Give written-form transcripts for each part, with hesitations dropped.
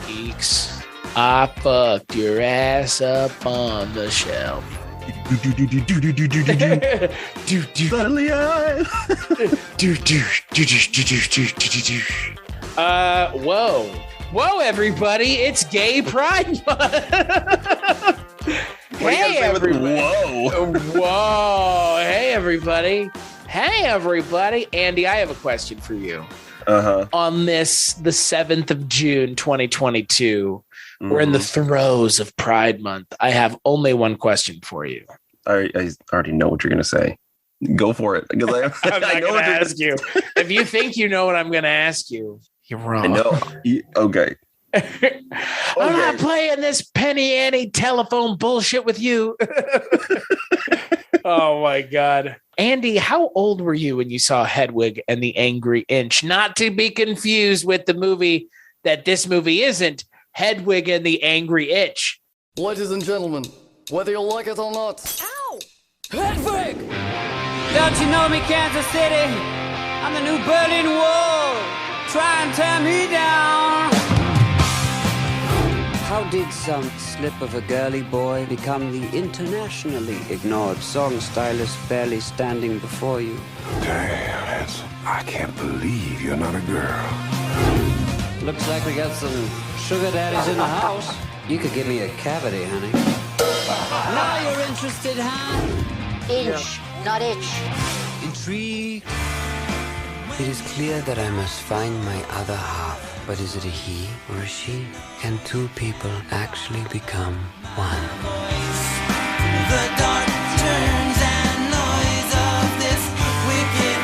weeks, I fucked your ass up on the shelf. Suddenly Whoa, everybody! It's Gay Pride Month. Hey, everybody! Whoa! Hey, everybody! Hey, everybody! Andy, I have a question for you. On the 7th of June, 2022, we're in the throes of Pride Month. I have only one question for you. I already know what you're going to say. Go for it. I'm not going to ask you. If you think you know what I'm going to ask you, you're wrong. I know. Okay. I'm not playing this Penny Annie telephone bullshit with you. Oh, my God. Andy, how old were you when you saw Hedwig and the Angry Inch? Not to be confused with the movie that this movie isn't, Hedwig and the Angry Itch. Ladies and gentlemen, whether you like it or not. Ow! Hedwig! Don't you know me, Kansas City? I'm the new Berlin Wall. Try and tear me down. How did some slip of a girly boy become the internationally ignored song stylist barely standing before you? Damn, I can't believe you're not a girl. Looks like we got some sugar daddies in the house. You could give me a cavity, honey. Now you're interested, huh? Inch, not itch. Intrigued. It is clear that I must find my other half. But is it a he or a she? Can two people actually become one? The dark turns and noise of this wicked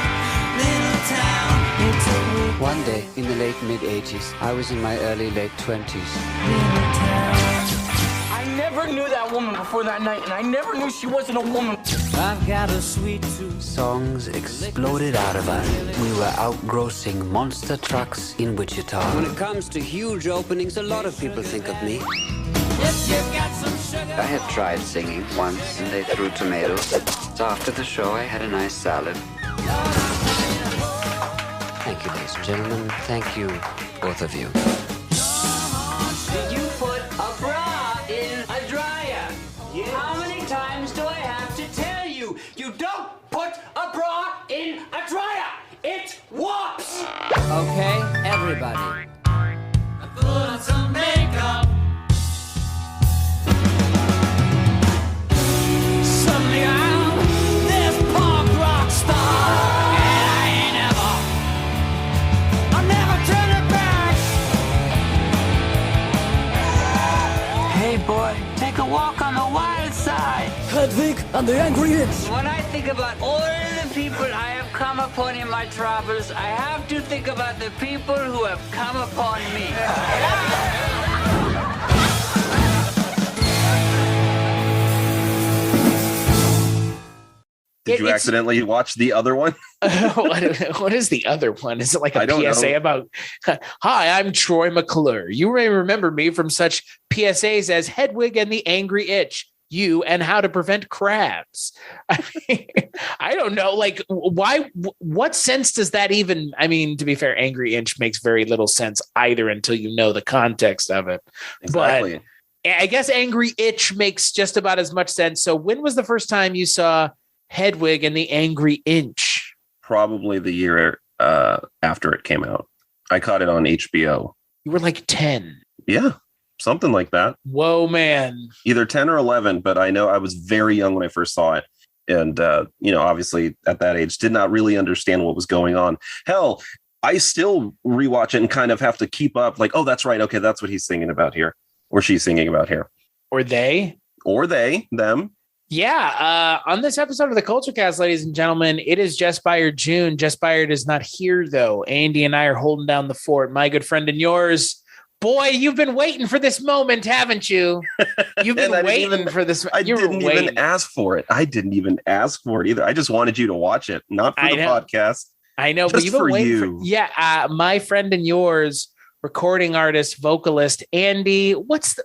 little town. One day in the late mid-80s, I was in my early late 20s. I never knew that woman before that night, and I never knew she wasn't a woman. I've got a sweet tooth. Songs exploded out of us. We were outgrossing monster trucks in Wichita. When it comes to huge openings, a lot of people think of me. I had tried singing once, and they threw tomatoes. So after the show, I had a nice salad. Thank you, ladies and gentlemen. Thank you, both of you. Did you put a bra in a dryer? Yeah. How many times do I have to tell you? You don't put a bra in a dryer. It warps. Okay, everybody. I put on some makeup. Suddenly I'm this punk rock star. And I ain't I'm never turning back. Hey, boy, take a walk on the wild side. Hedwig and the Angry Inch. When I think about all the people I have come upon in my travels, I have to think about the people who have come upon me. Did you accidentally watch the other one? What is the other one? Is it like a PSA about, hi, I'm Troy McClure. You may remember me from such PSAs as Hedwig and the Angry Itch, you and how to prevent crabs. I mean, I don't know. Like, why? What sense does that even? I mean, to be fair, Angry Inch makes very little sense either until you know the context of it. Exactly. But I guess Angry Itch makes just about as much sense. So when was the first time you saw Hedwig and the Angry Inch? Probably the year after it came out. I caught it on HBO. You were like 10. Yeah, something like that. Whoa, man. Either 10 or 11, but I know I was very young when I first saw it. And, obviously at that age, did not really understand what was going on. Hell, I still rewatch it and kind of have to keep up. Like, oh, that's right. Okay, that's what he's singing about here. Or she's singing about here. Or they. Or they, them. Yeah, on this episode of the Kulturecast, ladies and gentlemen, it is Just Byard June. Just Byard is not here, though. Andy and I are holding down the fort. My good friend and yours. Boy, you've been waiting for this moment, haven't you? You've been waiting for this. I didn't even ask for it. I didn't even ask for it either. I just wanted you to watch it, not for the podcast. I know, but you've been waiting for my friend and yours, recording artist, vocalist, Andy. What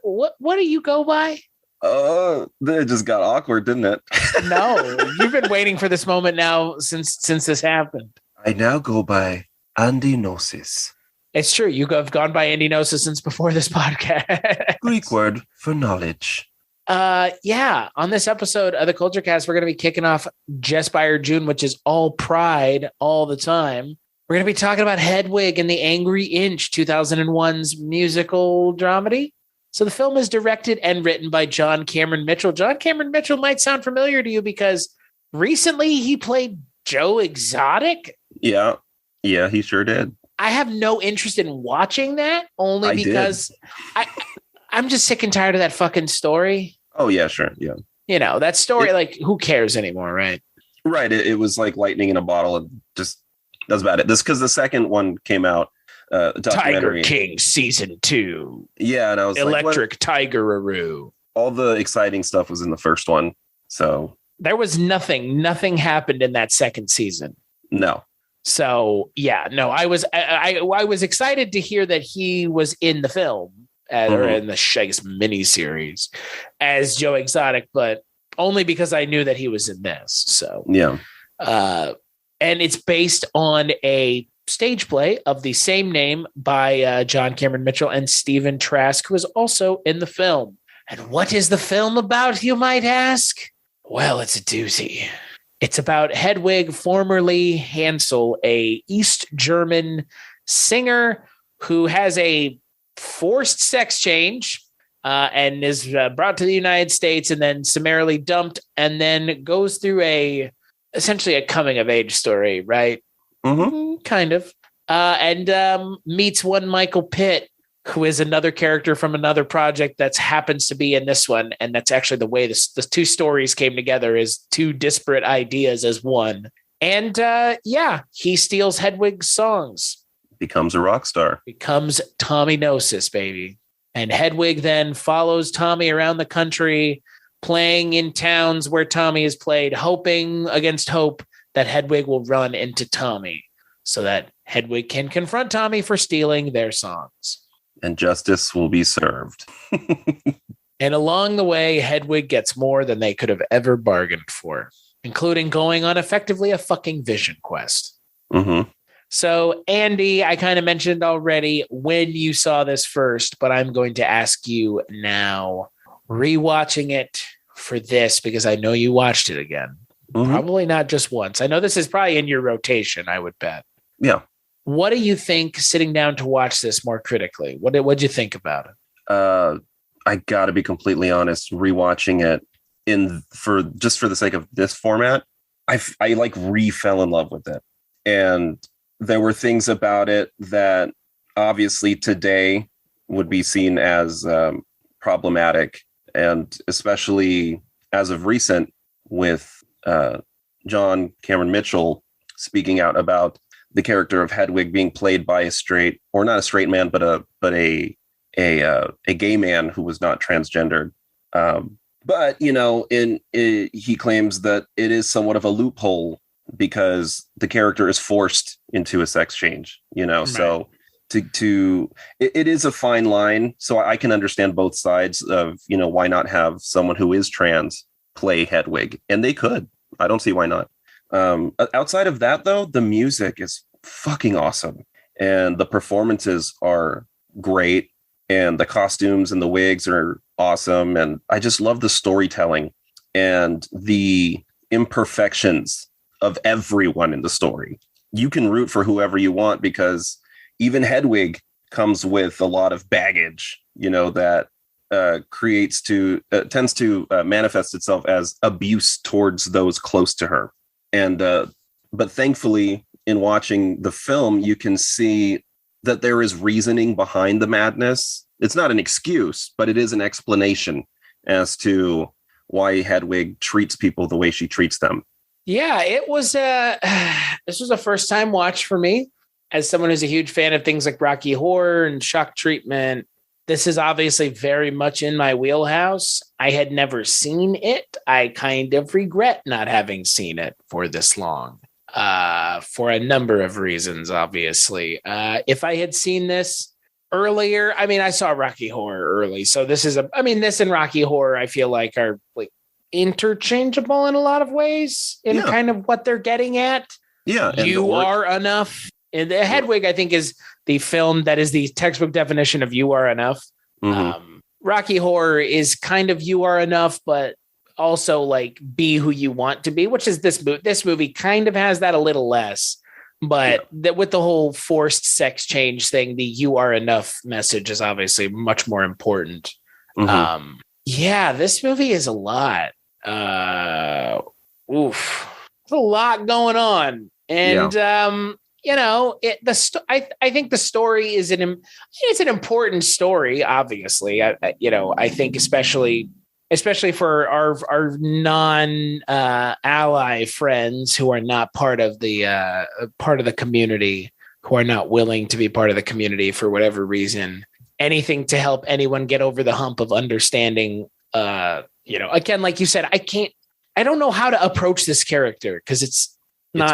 do you go by? It just got awkward, didn't it? No, you've been waiting for this moment now since this happened. I now go by Andy Gnosis. It's true. You have gone by Andy Gnosis since before this podcast. Greek word for knowledge. Yeah. On this episode of the Kulturecast, we're going to be kicking off Just by Our June, which is all pride all the time. We're going to be talking about Hedwig and the Angry Inch, 2001's musical dramedy. So the film is directed and written by John Cameron Mitchell. John Cameron Mitchell might sound familiar to you because recently he played Joe Exotic. Yeah, he sure did. I have no interest in watching that only because I'm just sick and tired of that fucking story. Oh, yeah, sure. Yeah. You know, that story, like, who cares anymore, right? Right. It was like lightning in a bottle. And just that's about it. This because the second one came out. Tiger King season 2. Yeah, and I was Electric Tiger-aroo. All the exciting stuff was in the first one. So there was nothing happened in that second season. No. So yeah, no, I was excited to hear that he was in the film or in the mini series as Joe Exotic, but only because I knew that he was in this. So yeah, and it's based on a stage play of the same name by John Cameron Mitchell and Stephen Trask, who is also in the film. And what is the film about, you might ask? Well, it's a doozy. It's about Hedwig, formerly Hansel, a East German singer who has a forced sex change and is brought to the United States and then summarily dumped and then goes through essentially a coming of age story, right? Mm-hmm. Kind of. And meets one Michael Pitt, who is another character from another project that happens to be in this one. And that's actually the way the two stories came together, is two disparate ideas as one. And he steals Hedwig's songs. Becomes a rock star. Becomes Tommy Gnosis, baby. And Hedwig then follows Tommy around the country, playing in towns where Tommy has played, hoping against hope that Hedwig will run into Tommy so that Hedwig can confront Tommy for stealing their songs. And justice will be served. And along the way, Hedwig gets more than they could have ever bargained for, including going on effectively a fucking vision quest. Mm-hmm. So, Andy, I kind of mentioned already when you saw this first, but I'm going to ask you now, rewatching it for this, because I know you watched it again. Mm-hmm. Probably not just once. I know this is probably in your rotation, I would bet. Yeah. What do you think sitting down to watch this more critically? What'd you think about it? I got to be completely honest, rewatching it for the sake of this format, I like fell in love with it. And there were things about it that obviously today would be seen as problematic, and especially as of recent with John Cameron Mitchell speaking out about the character of Hedwig being played by not a straight man, but a gay man who was not transgendered. But he claims that it is somewhat of a loophole because the character is forced into a sex change. Right. So it is a fine line. So I can understand both sides of why not have someone who is trans play Hedwig, and they could. I don't see why not. Outside of that, though, the music is fucking awesome, and the performances are great, and the costumes and the wigs are awesome, and I just love the storytelling and the imperfections of everyone in the story. You can root for whoever you want, because even Hedwig comes with a lot of baggage, that tends to manifest itself as abuse towards those close to her. And but thankfully, in watching the film, you can see that there is reasoning behind the madness. It's not an excuse, but it is an explanation as to why Hedwig treats people the way she treats them. Yeah, it was this was a first time watch for me, as someone who's a huge fan of things like Rocky Horror and Shock Treatment. This is obviously very much in my wheelhouse. I had never seen it. I kind of regret not having seen it for this long, for a number of reasons, obviously. If I had seen this earlier, I saw Rocky Horror early. So this and Rocky Horror, I feel like are like interchangeable in a lot of ways in kind of what they're getting at. Yeah. You are enough. And the Hedwig, I think, is the film that is the textbook definition of you are enough. Rocky Horror is kind of you are enough, but also like be who you want to be, which is this movie. This movie kind of has that a little less, but with the whole forced sex change thing, the you are enough message is obviously much more important. This movie is a lot. There's a lot going on. And, I think the story is it's an important story, obviously. I think especially for our non-ally friends who are not part of the community, who are not willing to be part of the community for whatever reason, anything to help anyone get over the hump of understanding, again, like you said, I don't know how to approach this character because it's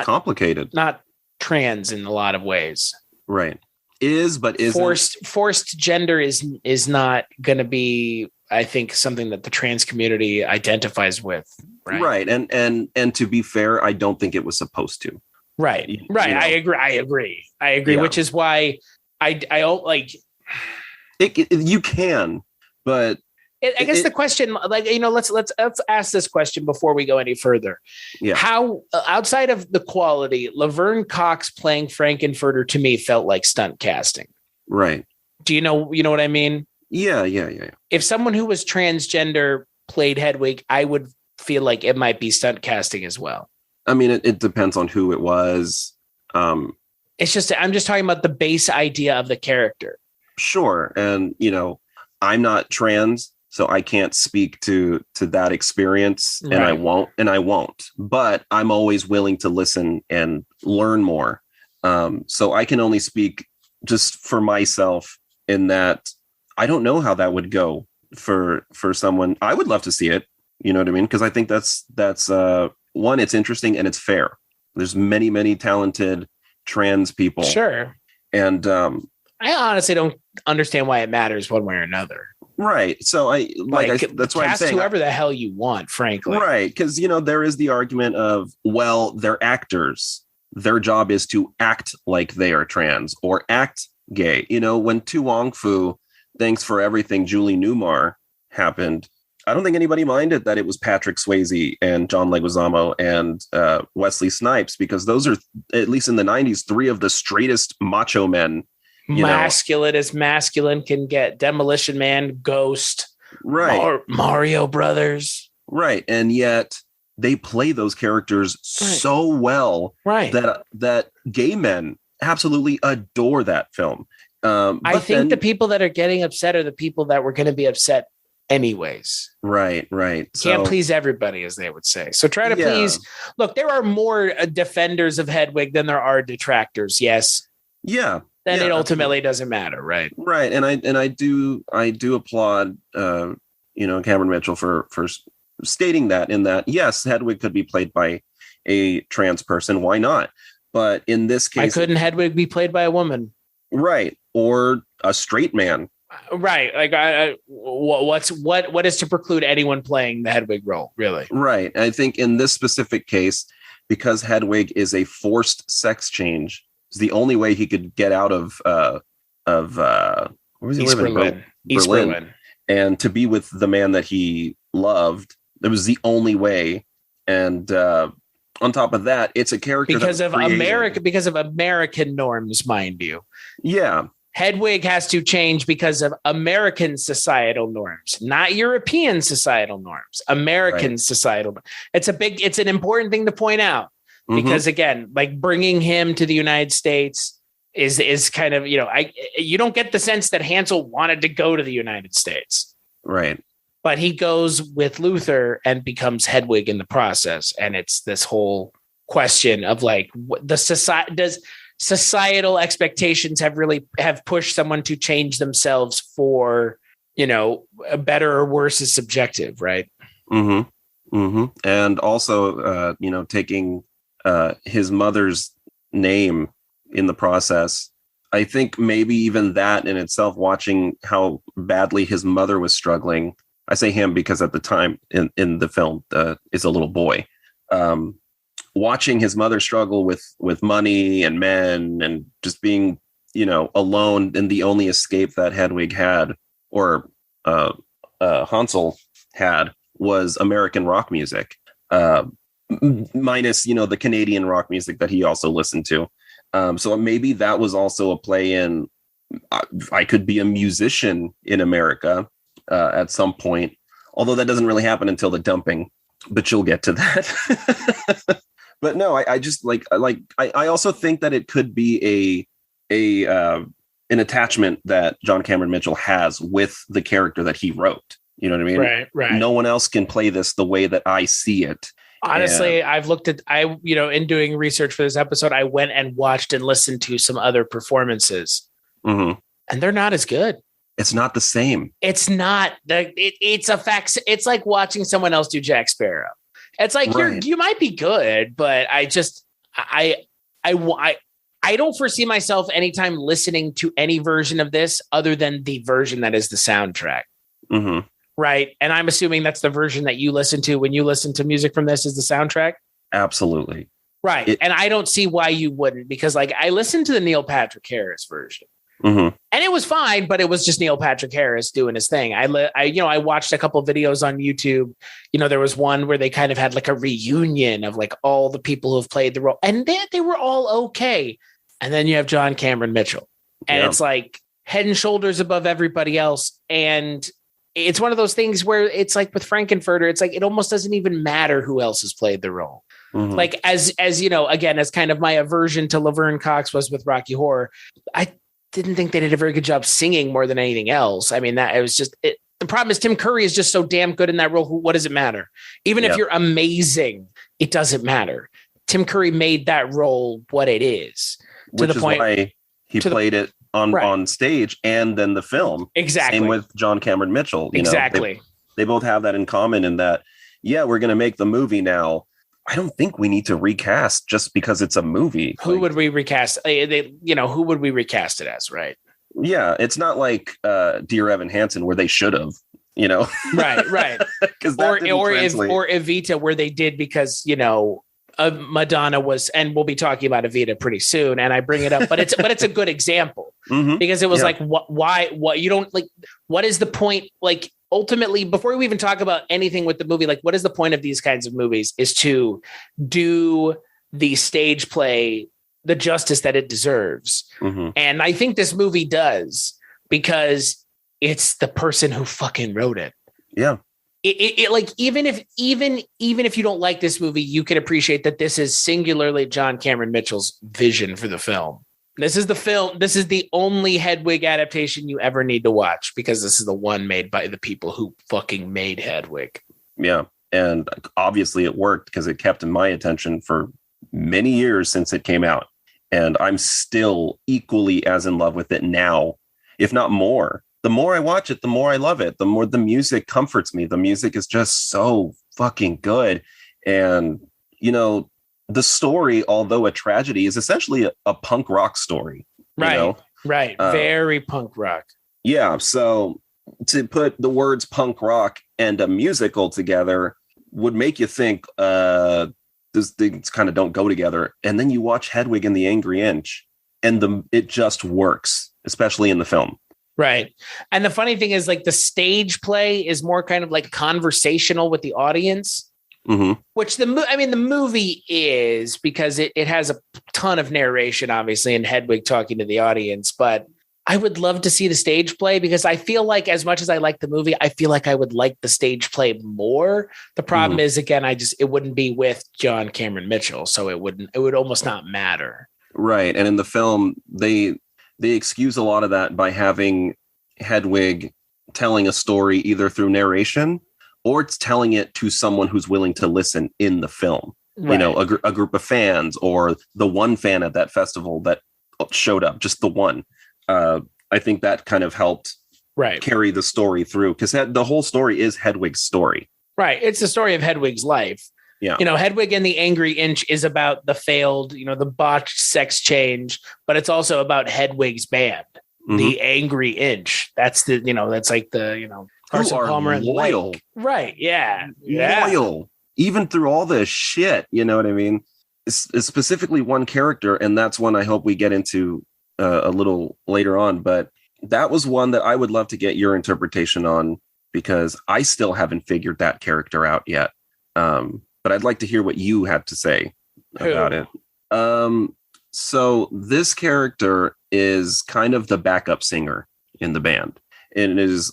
complicated, not trans in a lot of ways. Right. But isn't. Forced gender is not going to be, I think, something that the trans community identifies with. Right. And to be fair, I don't think it was supposed to. Right. Right. I agree. Yeah. Which is why I don't like it. You can, but I guess the question, let's ask this question before we go any further. Yeah. How, outside of the quality, Laverne Cox playing Frankenfurter to me felt like stunt casting. Right. Do you know what I mean? Yeah. If someone who was transgender played Hedwig, I would feel like it might be stunt casting as well. I mean, it depends on who it was. It's just, I'm just talking about the base idea of the character. Sure. And, I'm not trans, so I can't speak to that experience, and I won't. But I'm always willing to listen and learn more. So I can only speak just for myself in that I don't know how that would go for someone. I would love to see it. You know what I mean? Because I think that's one, it's interesting and it's fair. There's many, many talented trans people. Sure. And I honestly don't understand why it matters one way or another. Right. So that's why I'm saying whoever the hell you want, frankly. Right. Because, there is the argument of, well, they're actors. Their job is to act like they are trans or act gay. When Tu Wong Fu, Thanks for Everything, Julie Newmar happened, I don't think anybody minded that it was Patrick Swayze and John Leguizamo and Wesley Snipes, because those are, at least in the 90s, three of the straightest macho men. Masculine as masculine can get. Demolition Man, Ghost, right? Mario Brothers, right? And yet they play those characters so well, right? That gay men absolutely adore that film. I think the people that are getting upset are the people that were going to be upset anyways. Right. Can't please everybody, as they would say. So try to please. Look, there are more defenders of Hedwig than there are detractors. Yes. Yeah. Then it ultimately doesn't matter, right? Right, and I do applaud Cameron Mitchell for stating that, in that, yes, Hedwig could be played by a trans person. Why not? But in this case, why couldn't Hedwig be played by a woman? Right, or a straight man. Right, like what is to preclude anyone playing the Hedwig role? Really? Right. I think in this specific case, because Hedwig is a forced sex change. The only way he could get out of where was he East living? Berlin, and to be with the man that he loved. It was the only way. And on top of that, it's a character because of American norms, mind you. Yeah, Hedwig has to change because of American societal norms, not European societal norms. American societal. It's an important thing to point out. Because again, like bringing him to the United States is kind of, you don't get the sense that Hansel wanted to go to the United States. Right. But he goes with Luther and becomes Hedwig in the process. And it's this whole question of like does societal expectations have pushed someone to change themselves for, a better or worse is subjective. Right. And also, taking his mother's name in the process. I think maybe even that in itself, watching how badly his mother was struggling. I say him because at the time in the film is a little boy. watching his mother struggle with money and men and just being, alone, and the only escape that Hedwig had, or Hansel had, was American rock music, minus, the Canadian rock music that he also listened to. So maybe that was also a play in, I could be a musician in America at some point, although that doesn't really happen until the dumping, but you'll get to that. But no, I just I also think that it could be an attachment that John Cameron Mitchell has with the character that he wrote. You know what I mean? Right. No one else can play this the way that I see it. Honestly, I've looked at, in doing research for this episode, I went and watched and listened to some other performances, and they're not as good. It's not the same. It's not. It's a fact. It's like watching someone else do Jack Sparrow. It's like you might be good, but I don't foresee myself anytime listening to any version of this other than the version that is the soundtrack. Mm-hmm. Right. And I'm assuming that's the version that you listen to when you listen to music from this, is the soundtrack. Absolutely. Right. And I don't see why you wouldn't, because I listened to the Neil Patrick Harris version. Mm-hmm. And it was fine, but it was just Neil Patrick Harris doing his thing. I watched a couple of videos on YouTube. There was one where they kind of had like a reunion of like all the people who have played the role, and they were all okay. And then you have John Cameron Mitchell, and it's like head and shoulders above everybody else. And it's one of those things where it's like with Frankenfurter, it's like it almost doesn't even matter who else has played the role. Mm-hmm. Like as again, as kind of my aversion to Laverne Cox was with Rocky Horror, I didn't think they did a very good job singing more than anything else. I mean, that it was just it. The problem is Tim Curry is just so damn good in that role. What does it matter? Even if you're amazing, it doesn't matter. Tim Curry made that role what it is. Which is why he played it on stage and then the film. Exactly. Same with John Cameron Mitchell. Exactly. They both have that in common in that, we're going to make the movie now. I don't think we need to recast just because it's a movie. Who would we recast? Who would we recast it as? Right. Yeah. It's not like Dear Evan Hansen where they should have, Right. Because or Evita where they did because, Madonna was, and we'll be talking about Evita pretty soon. And I bring it up, but it's a good example because it was like, why you don't like, what is the point? Like, ultimately, before we even talk about anything with the movie, like what is the point of these kinds of movies is to do the stage play the justice that it deserves. Mm-hmm. And I think this movie does, because it's the person who fucking wrote it. Yeah. It like, even if you don't like this movie, you can appreciate that this is singularly John Cameron Mitchell's vision for the film. This is the film. This is the only Hedwig adaptation you ever need to watch, because this is the one made by the people who fucking made Hedwig. Yeah. And obviously it worked because it kept in my attention for many years since it came out. And I'm still equally as in love with it now, if not more. The more I watch it, the more I love it. The more the music comforts me. The music is just so fucking good. And, the story, although a tragedy, is essentially a punk rock story. Right. Very punk rock. Yeah. So to put the words punk rock and a musical together would make you think these things kind of don't go together. And then you watch Hedwig and the Angry Inch, and it just works, especially in the film. Right. And the funny thing is, like, the stage play is more kind of like conversational with the audience. Mm-hmm. Which the movie is, because it has a ton of narration, obviously, and Hedwig talking to the audience. But I would love to see the stage play, because I feel like, as much as I like the movie, I feel like I would like the stage play more. The problem is, again, it wouldn't be with John Cameron Mitchell, so it would almost not matter. Right. And in the film, they excuse a lot of that by having Hedwig telling a story either through narration, or it's telling it to someone who's willing to listen in the film. Right. A group of fans, or the one fan at that festival that showed up, just the one. I think that kind of helped carry the story through, because the whole story is Hedwig's story. Right. It's the story of Hedwig's life. Yeah. Hedwig and the Angry Inch is about the failed, the botched sex change, but it's also about Hedwig's band, the Angry Inch. That's that's like the, Carson Palmer and loyal. Right. Yeah. Loyal. Even through all this shit, you know what I mean? specifically one character, and that's one I hope we get into a little later on. But that was one that I would love to get your interpretation on, because I still haven't figured that character out yet. But I'd like to hear what you have to say about it. So this character is kind of the backup singer in the band, and it is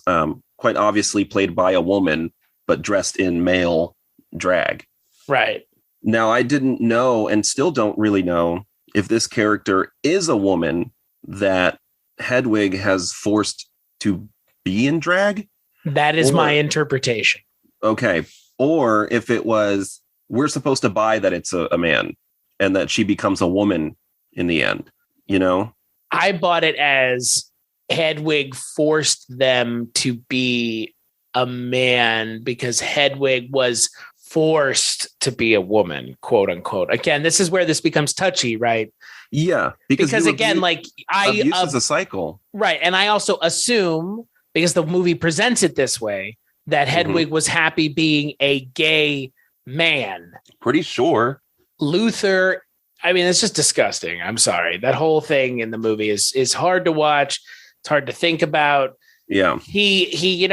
quite obviously played by a woman, but dressed in male drag. Right. Now, I didn't know, and still don't really know, if this character is a woman that Hedwig has forced to be in drag. That is my interpretation. Okay. Or if it was, we're supposed to buy that it's a man and that she becomes a woman in the end, you know? I bought it as Hedwig forced them to be a man because Hedwig was forced to be a woman, quote unquote. Again, this is where this becomes touchy, right? Yeah. Because again, abuse is a cycle. Right. And I also assume, because the movie presents it this way, that Hedwig was happy being a gay man. Pretty sure. Luther, I mean, it's just disgusting. I'm sorry. That whole thing in the movie is hard to watch. It's hard to think about. Yeah. He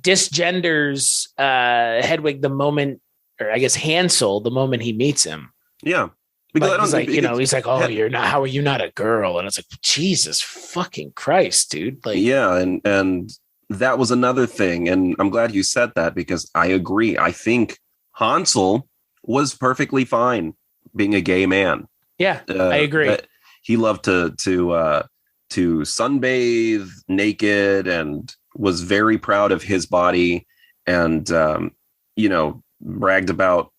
disgenders Hedwig the moment, or I guess Hansel, the moment he meets him. Yeah. Because he's like, oh, you're not, how are you not a girl? And it's like, Jesus fucking Christ, dude. Like, yeah. And that was another thing. And I'm glad you said that, because I agree. I think Hansel was perfectly fine being a gay man. Yeah, I agree. He loved to sunbathe naked and was very proud of his body, and bragged about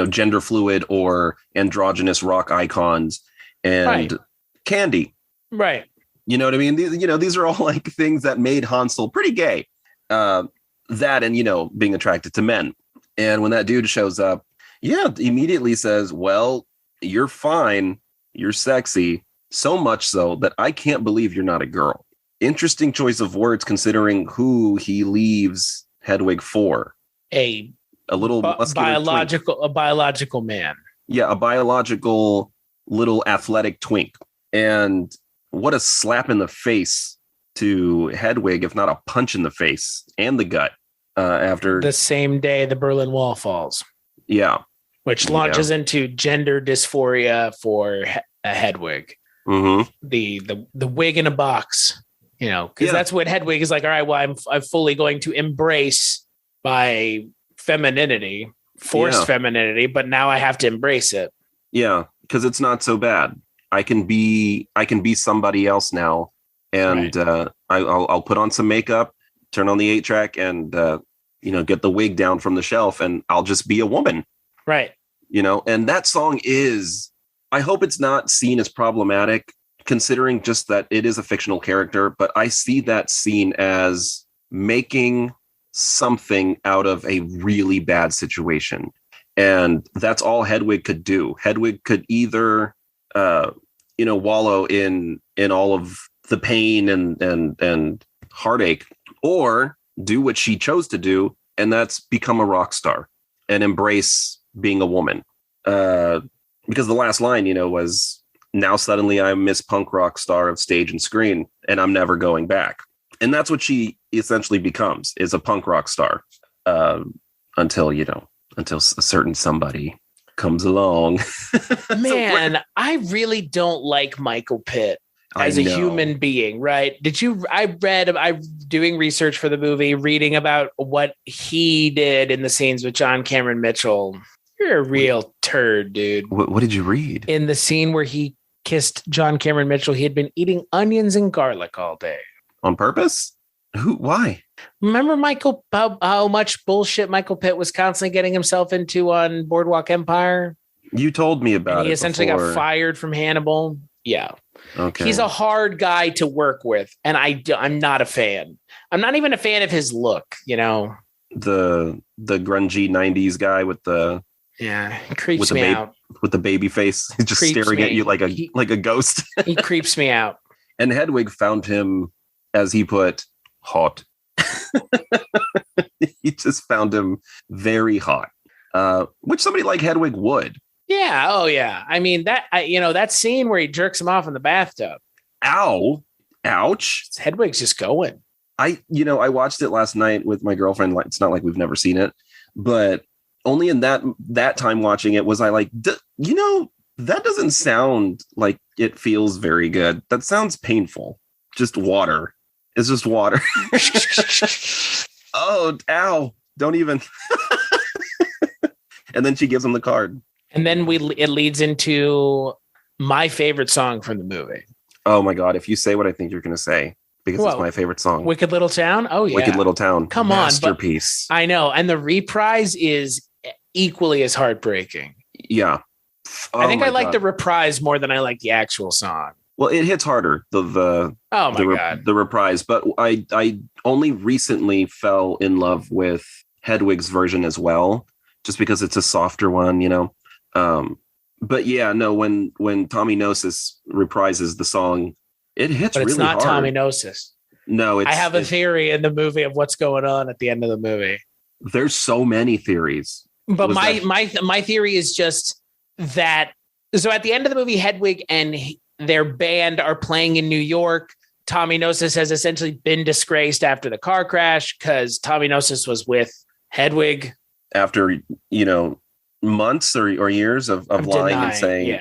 gender fluid or androgynous rock icons and candy. Right. You know what I mean? These are all like things that made Hansel pretty gay. That and being attracted to men. And when that dude shows up, immediately says, well, you're fine. You're sexy. So much so that I can't believe you're not a girl. Interesting choice of words, considering who he leaves Hedwig for. A little biological man. Yeah, a biological little athletic twink. And what a slap in the face to Hedwig, if not a punch in the face and the gut. After the same day the Berlin Wall falls. Yeah. Which launches into gender dysphoria for Hedwig. Mm-hmm. The wig in a box, because that's what Hedwig is like. All right, well, I'm fully going to embrace my femininity, forced femininity, but now I have to embrace it. Yeah, because it's not so bad. I can be somebody else now, and I'll put on some makeup, turn on the 8-track, and get the wig down from the shelf, and I'll just be a woman. Right. And that song is, I hope it's not seen as problematic, considering just that it is a fictional character, but I see that scene as making something out of a really bad situation. And that's all Hedwig could do. Hedwig could either, wallow in all of the pain and heartache, or do what she chose to do, and that's become a rock star and embrace being a woman. Because the last line, was, now suddenly I'm Miss Punk Rock Star of stage and screen, and I'm never going back. And that's what she essentially becomes, is a punk rock star, until a certain somebody comes along. Man, I really don't like Michael Pitt as a human being, right? I'm doing research for the movie, reading about what he did in the scenes with John Cameron Mitchell. You're a real turd, dude. What did you read? In the scene where he kissed John Cameron Mitchell, he had been eating onions and garlic all day. On purpose? Why? Remember how much bullshit Michael Pitt was constantly getting himself into on Boardwalk Empire? You told me about it. He essentially got fired from Hannibal. Yeah. Okay. He's a hard guy to work with, and I'm not a fan. I'm not even a fan of his look, The grungy 90s guy with the... Yeah, it creeps me out. With the baby face, he's just staring at you like a ghost. He creeps me out. And Hedwig found him, as he put, hot. He just found him very hot. which somebody like Hedwig would. Yeah. Oh, yeah. I mean, that scene where he jerks him off in the bathtub. Ow. Ouch. Hedwig's just going. I watched it last night with my girlfriend. Like, it's not like we've never seen it, but only in that time watching it was I like, that doesn't sound like it feels very good. That sounds painful. Just water. It's just water. Oh, ow. Don't even. And then she gives him the card. And then it leads into my favorite song from the movie. Oh my God. If you say what I think you're going to say, because it's my favorite song. Wicked Little Town? Oh, yeah. Wicked Little Town. Come Masterpiece. on. I know. And the reprise is equally as heartbreaking. Yeah. I think I like the reprise more than I like the actual song. Well, it hits harder, the reprise. But I only recently fell in love with Hedwig's version as well, just because it's a softer one, But yeah, no, when Tommy Gnosis reprises the song, it hits really hard. But it's not Tommy Gnosis. No, I have a theory in the movie of what's going on at the end of the movie. There's so many theories. But my theory is just that. So at the end of the movie, Hedwig and their band are playing in New York. Tommy Gnosis has essentially been disgraced after the car crash because Tommy Gnosis was with Hedwig. After, months or years of lying and saying,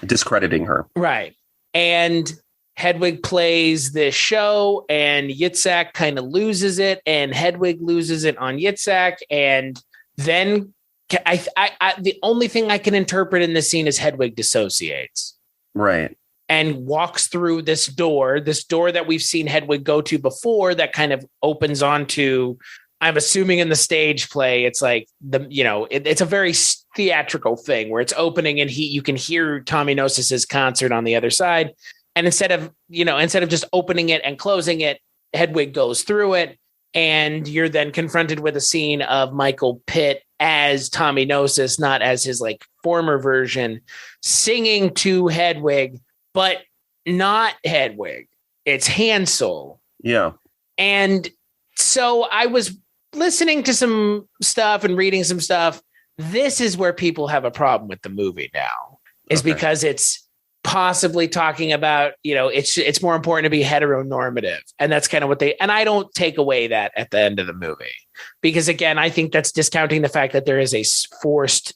discrediting her. Right. And Hedwig plays this show and Yitzhak kind of loses it and Hedwig loses it on Yitzhak. And then the only thing I can interpret in this scene is Hedwig dissociates. Right. And walks through this door that we've seen Hedwig go to before that kind of opens onto, I'm assuming in the stage play, it's like it's a very theatrical thing where it's opening and you can hear Tommy Gnosis's concert on the other side. And instead of just opening it and closing it, Hedwig goes through it. And you're then confronted with a scene of Michael Pitt as Tommy Gnosis, not as his like former version, singing to Hedwig, but not Hedwig. It's Hansel. Yeah. And so I was listening to some stuff and reading some stuff. This is where people have a problem with the movie now, is because it's possibly talking about, it's more important to be heteronormative. And that's kind of what and I don't take away that at the end of the movie, because again, I think that's discounting the fact that there is a forced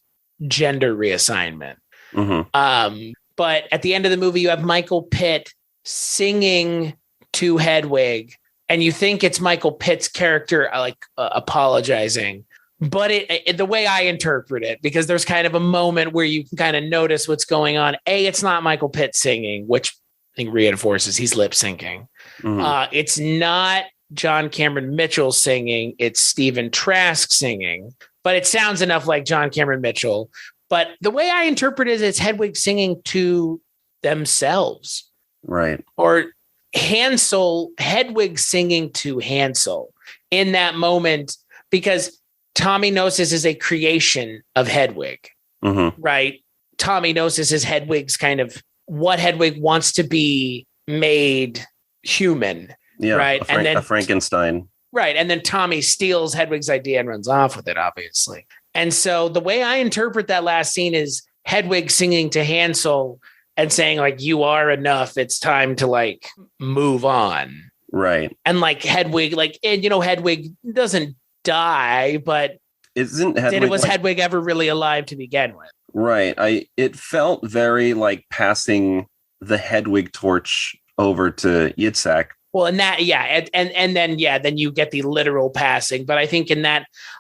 gender reassignment. Mm-hmm. But at the end of the movie, you have Michael Pitt singing to Hedwig, and you think it's Michael Pitt's character apologizing. But the way I interpret it, because there's kind of a moment where you can kind of notice what's going on. It's not Michael Pitt singing, which I think reinforces he's lip syncing. Mm-hmm. It's not John Cameron Mitchell singing. It's Stephen Trask singing, but it sounds enough like John Cameron Mitchell. But the way I interpret it is it's Hedwig singing to themselves. Right. Or Hedwig singing to Hansel in that moment, because Tommy Gnosis is a creation of Hedwig, right? Tommy Gnosis is Hedwig's kind of what Hedwig wants to be made human, right? And then a Frankenstein. Right. And then Tommy steals Hedwig's idea and runs off with it, obviously. And so the way I interpret that last scene is Hedwig singing to Hansel and saying like, you are enough. It's time to like move on. Right. And like Hedwig, Hedwig doesn't die, but was Hedwig ever really alive to begin with? Right. It felt very like passing the Hedwig torch over to Yitzhak. Well, and that, then you get the literal passing. But I think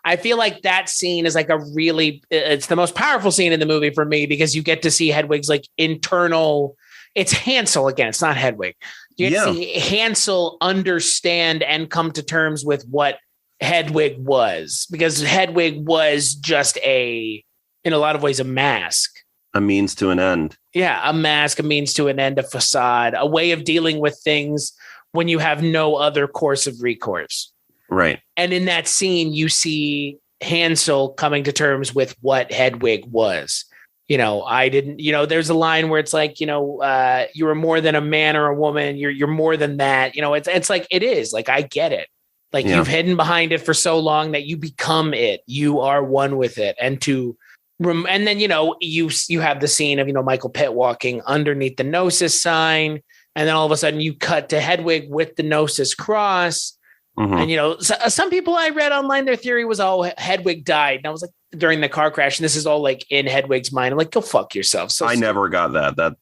I feel like that scene is like it's the most powerful scene in the movie for me, because you get to see Hedwig's like internal, it's Hansel again, it's not Hedwig. You get to see Hansel understand and come to terms with what Hedwig was, because Hedwig was just in a lot of ways, a mask. A means to an end. Yeah, a mask, a means to an end, a facade, a way of dealing with things when you have no other course of recourse. Right. And in that scene, you see Hansel coming to terms with what Hedwig was. There's a line where it's like, you are more than a man or a woman. You're more than that. It's like, it is like, I get it. Like you've hidden behind it for so long that you become it. You are one with it. And then, you have the scene of, Michael Pitt walking underneath the Gnosis sign. And then all of a sudden you cut to Hedwig with the Gnosis cross. Mm-hmm. And, some people I read online, their theory was, Hedwig died. And I was like, during the car crash, and this is all like in Hedwig's mind. I'm like, go fuck yourself. So I never got that.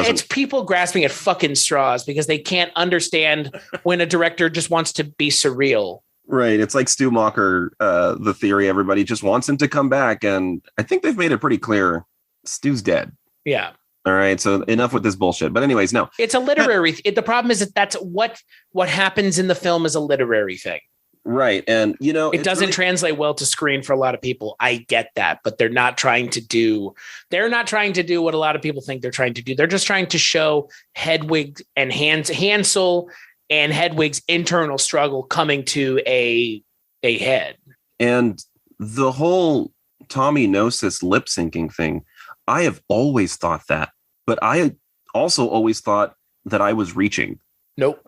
It's people grasping at fucking straws because they can't understand when a director just wants to be surreal. Right. It's like Stu Macher, the theory, everybody just wants him to come back. And I think they've made it pretty clear. Stu's dead. Yeah. All right. So enough with this bullshit. But anyways, no. It's a literary. The problem is that's what happens in the film is a literary thing. Right. And, it doesn't translate well to screen for a lot of people. I get that. But they're not trying to do what a lot of people think they're trying to do. They're just trying to show Hedwig and Hansel and Hedwig's internal struggle coming to a head. And the whole Tommy Gnosis lip syncing thing, I have always thought that. But I also always thought that I was reaching. Nope.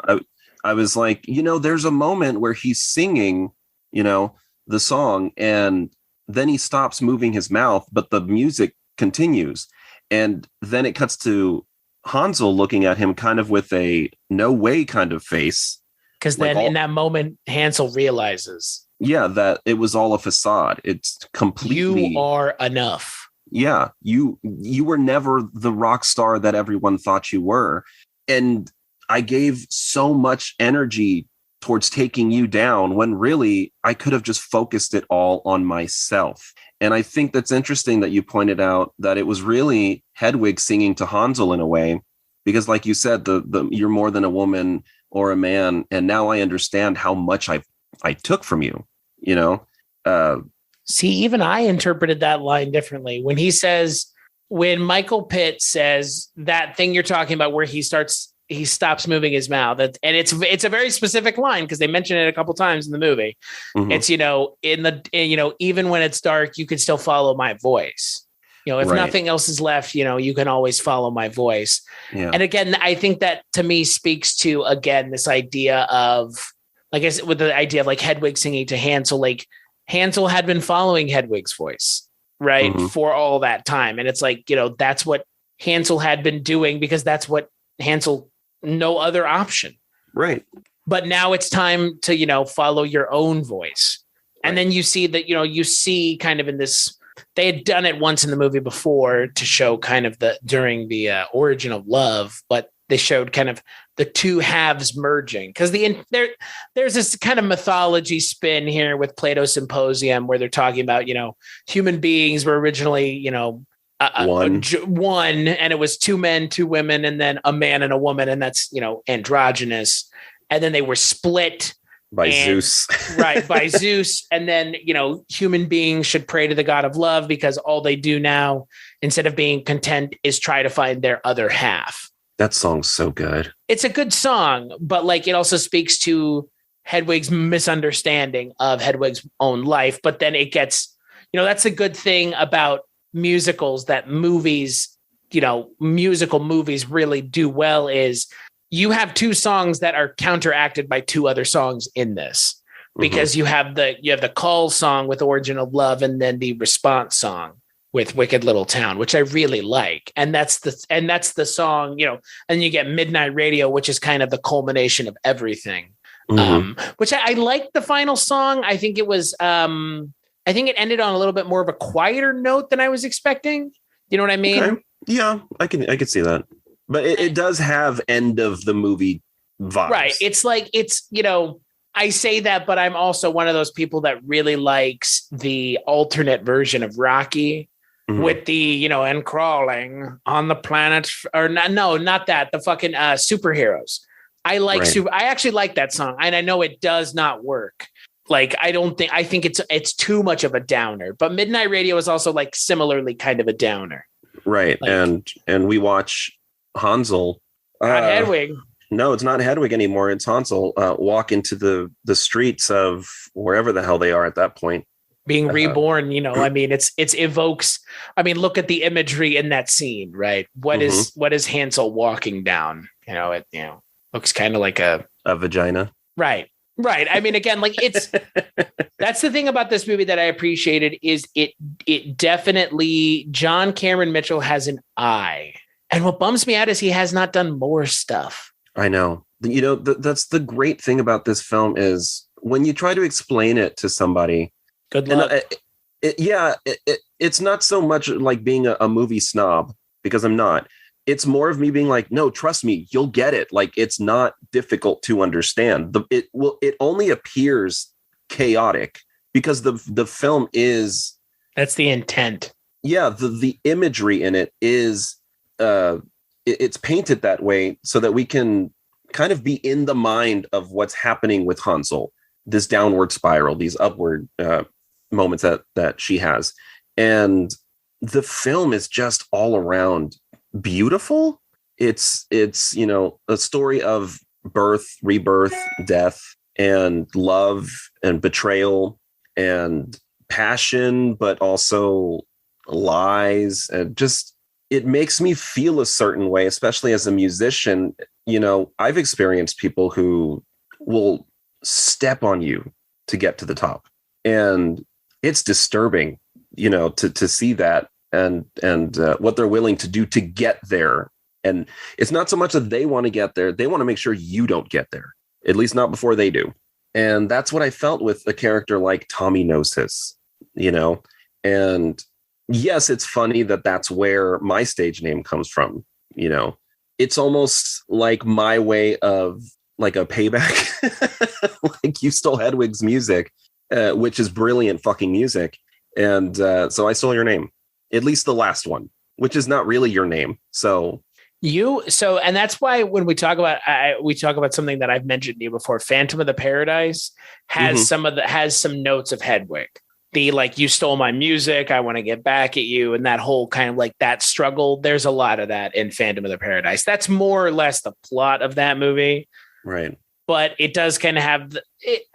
I was like, there's a moment where he's singing, the song, and then he stops moving his mouth, but the music continues. And then it cuts to Hansel looking at him kind of with a no way kind of face. Because then in that moment, Hansel realizes. Yeah, that it was all a facade. It's completely. You are enough. Yeah, you were never the rock star that everyone thought you were. And I gave so much energy towards taking you down when really I could have just focused it all on myself. And I think that's interesting that you pointed out that it was really Hedwig singing to Hansel in a way, because like you said, the you're more than a woman or a man. And now I understand how much I took from you, See, even I interpreted that line differently when Michael Pitt says that thing you're talking about where he stops moving his mouth. And it's a very specific line because they mention it a couple times in the movie. Mm-hmm. It's, even when it's dark, you can still follow my voice. If nothing else is left, you can always follow my voice. Yeah. And again, I think that to me speaks to, again, this idea of, like I said, with the idea of like Hedwig singing to Hansel, like Hansel had been following Hedwig's voice, right, mm-hmm. for all that time. And it's like, that's what Hansel had been doing because that's what Hansel, no other option. Right. But now it's time to, follow your own voice. Right. And then you see that, you see kind of in this, they had done it once in the movie before to show kind of during the origin of love, but they showed kind of the two halves merging because there's this kind of mythology spin here with Plato's Symposium where they're talking about, human beings were originally, one, and it was two men, two women, and then a man and a woman, and that's androgynous, and then they were split by Zeus, right? By Zeus, and then human beings should pray to the god of love because all they do now, instead of being content, is try to find their other half. That song's so good. It's a good song, but like it also speaks to Hedwig's misunderstanding of Hedwig's own life. But then it gets, that's a good thing about musicals that musical movies really do well is you have two songs that are counteracted by two other songs in this because mm-hmm. you have the call song with Origin of Love and then the response song with Wicked Little Town, which I really like. And that's the song, and you get Midnight Radio, which is kind of the culmination of everything. Mm-hmm. Which I liked the final song. I think it was, I think it ended on a little bit more of a quieter note than I was expecting. You know what I mean? Okay. Yeah, I could see that. But it does have end of the movie vibes. Right. It's like, I say that, but I'm also one of those people that really likes the alternate version of Rocky mm-hmm. with the, and crawling on the planet or not that, the fucking superheroes. I like I actually like that song. And I know it does not work. Like, I think it's too much of a downer, but Midnight Radio is also like similarly kind of a downer. Right. Like, and we watch Hansel. Not Hedwig. No, it's not Hedwig anymore. It's Hansel walk into the streets of wherever the hell they are at that point. Being reborn, I mean, it evokes, look at the imagery in that scene, right? What is Hansel walking down? It looks kind of like a vagina. Right. Right. I mean, again, like that's the thing about this movie that I appreciated is it definitely, John Cameron Mitchell has an eye. And what bums me out is he has not done more stuff. I know. You know, that's the great thing about this film is when you try to explain it to somebody. Good luck. It's not so much like being a movie snob, because I'm not. It's more of me being like, no, trust me, you'll get it. Like, it's not difficult to understand. It only appears chaotic because the film is. That's the intent. Yeah, the imagery in it is it's painted that way so that we can kind of be in the mind of what's happening with Hansel, this downward spiral, these upward moments that she has. And the film is just all around beautiful. It's you know, a story of birth, rebirth, death, and love and betrayal and passion, but also lies, and just it makes me feel a certain way, especially as a musician. You know, I've experienced people who will step on you to get to the top, and it's disturbing, you know, to see that and what they're willing to do to get there. And it's not so much that they want to get there, they want to make sure you don't get there, at least not before they do. And that's what I felt with a character like Tommy Gnosis, you know. And yes, it's funny that that's where my stage name comes from, you know. It's almost like my way of like a payback. Like, you stole Hedwig's music, which is brilliant fucking music. And so I stole your name, at least the last one, which is not really your name. And that's why when we talk about something that I've mentioned to you before, Phantom of the Paradise has has some notes of Hedwig. The like, you stole my music, I want to get back at you, and that whole kind of like that struggle. There's a lot of that in Phantom of the Paradise. That's more or less the plot of that movie, right? But it does kind of have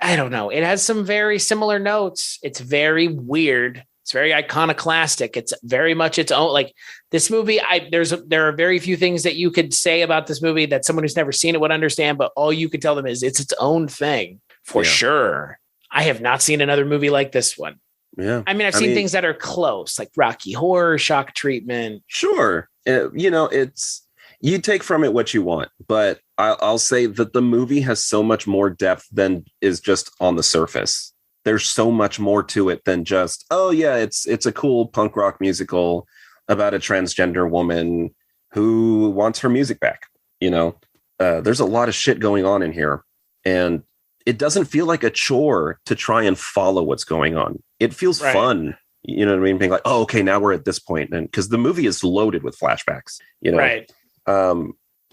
I don't know. It has some very similar notes. It's very weird. It's very iconoclastic. It's very much its own. Like, this movie, there are very few things that you could say about this movie that someone who's never seen it would understand. But all you could tell them is it's its own thing for sure. I have not seen another movie like this one. Yeah, I mean, I've seen things that are close, like Rocky Horror, Shock Treatment. Sure, you know, it's, you take from it what you want, but I'll say that the movie has so much more depth than is just on the surface. There's so much more to it than just, oh yeah, it's a cool punk rock musical about a transgender woman who wants her music back. You know, there's a lot of shit going on in here, and it doesn't feel like a chore to try and follow what's going on. It feels fun. You know what I mean? Being like, oh, okay, now we're at this point. And because the movie is loaded with flashbacks, you know, right.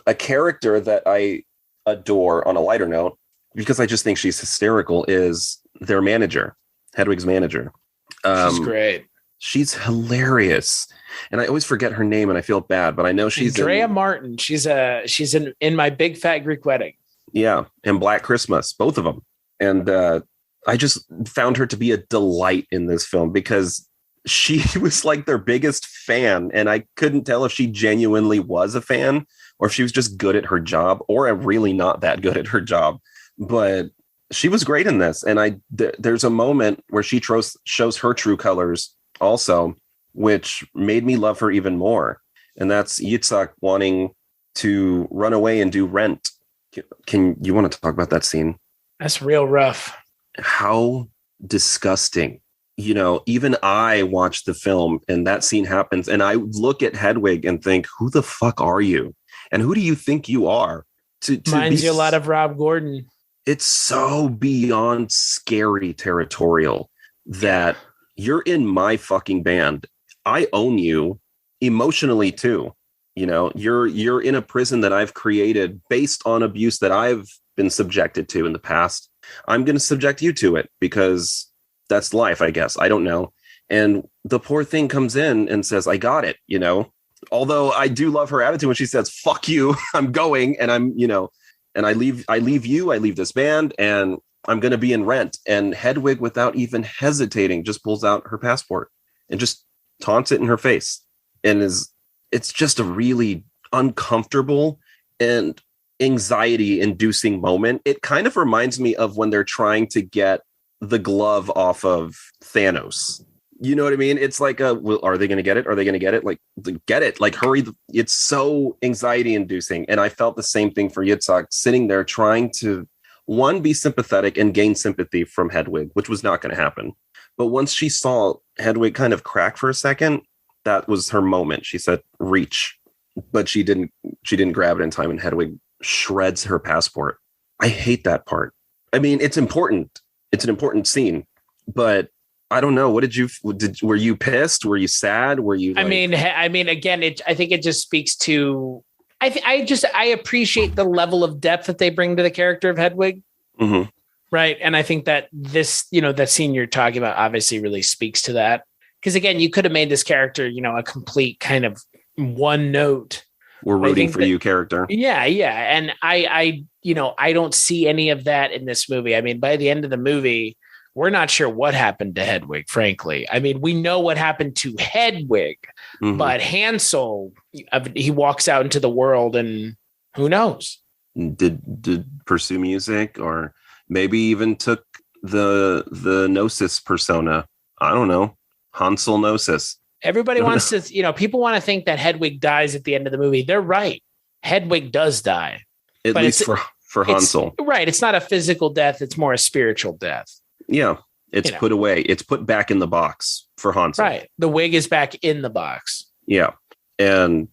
A character that I adore on a lighter note, because I just think she's hysterical, is their manager, Hedwig's manager. She's great. She's hilarious. And I always forget her name and I feel bad, but I know she's Andrea Martin. She's in My Big Fat Greek Wedding. Yeah. And Black Christmas, both of them. And I just found her to be a delight in this film because she was like their biggest fan. And I couldn't tell if she genuinely was a fan or if she was just good at her job or really not that good at her job. But she was great in this. And there's a moment where she shows her true colors also, which made me love her even more. And that's Yitzhak wanting to run away and do Rent. Can you want to talk about that scene? That's real rough. How disgusting. You know, even I watched the film and that scene happens and I look at Hedwig and think, who the fuck are you? And who do you think you are? Reminds you a lot of Rob Gordon. It's so beyond scary territorial that you're in my fucking band. I own you emotionally too. You know, you're in a prison that I've created based on abuse that I've been subjected to in the past. I'm going to subject you to it because that's life, I guess. I don't know. And the poor thing comes in and says, I got it, you know, although I do love her attitude when she says, fuck you, I'm going. And I'm, you know, and I leave this band and I'm going to be in Rent. And Hedwig, without even hesitating, just pulls out her passport and just taunts it in her face. And it's just a really uncomfortable and anxiety inducing moment. It kind of reminds me of when they're trying to get the glove off of Thanos. You know what I mean? It's like, well, are they going to get it? Are they going to get it? Like, get it, like, hurry. It's so anxiety inducing. And I felt the same thing for Yitzhak, sitting there trying to, one, be sympathetic and gain sympathy from Hedwig, which was not going to happen. But once she saw Hedwig kind of crack for a second, that was her moment. She said, reach, but she didn't grab it in time. And Hedwig shreds her passport. I hate that part. I mean, it's important. It's an important scene, but I don't know. Were you pissed? Were you sad? Were you? Like... I mean, again, I think it just speaks to, I appreciate the level of depth that they bring to the character of Hedwig. Mm-hmm. Right. And I think that this, that scene you're talking about obviously really speaks to that. Because again, you could have made this character, a complete kind of one note. We're rooting for you character. Yeah. Yeah. And I don't see any of that in this movie. I mean, by the end of the movie, we're not sure what happened to Hedwig, frankly. I mean, we know what happened to Hedwig, but Hansel, he walks out into the world and who knows? Did pursue music, or maybe even took the Gnosis persona. I don't know. Hansel Gnosis. Everybody wants to, people want to think that Hedwig dies at the end of the movie. They're right. Hedwig does die. At least for Hansel. Right. It's not a physical death. It's more a spiritual death. Yeah. It's put away. It's put back in the box for Hansel. Right. The wig is back in the box. Yeah. And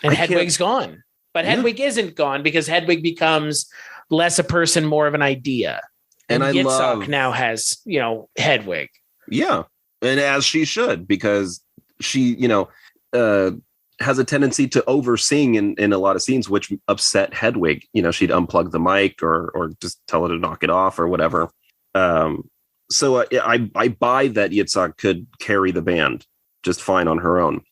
Hedwig's gone. But Hedwig isn't gone because Hedwig becomes less a person, more of an idea. And Yitzhak now has, Hedwig. Yeah. And as she should, because she, has a tendency to over-sing in a lot of scenes, which upset Hedwig. She'd unplug the mic or just tell her to knock it off or whatever. So I buy that Yitzhak could carry the band just fine on her own.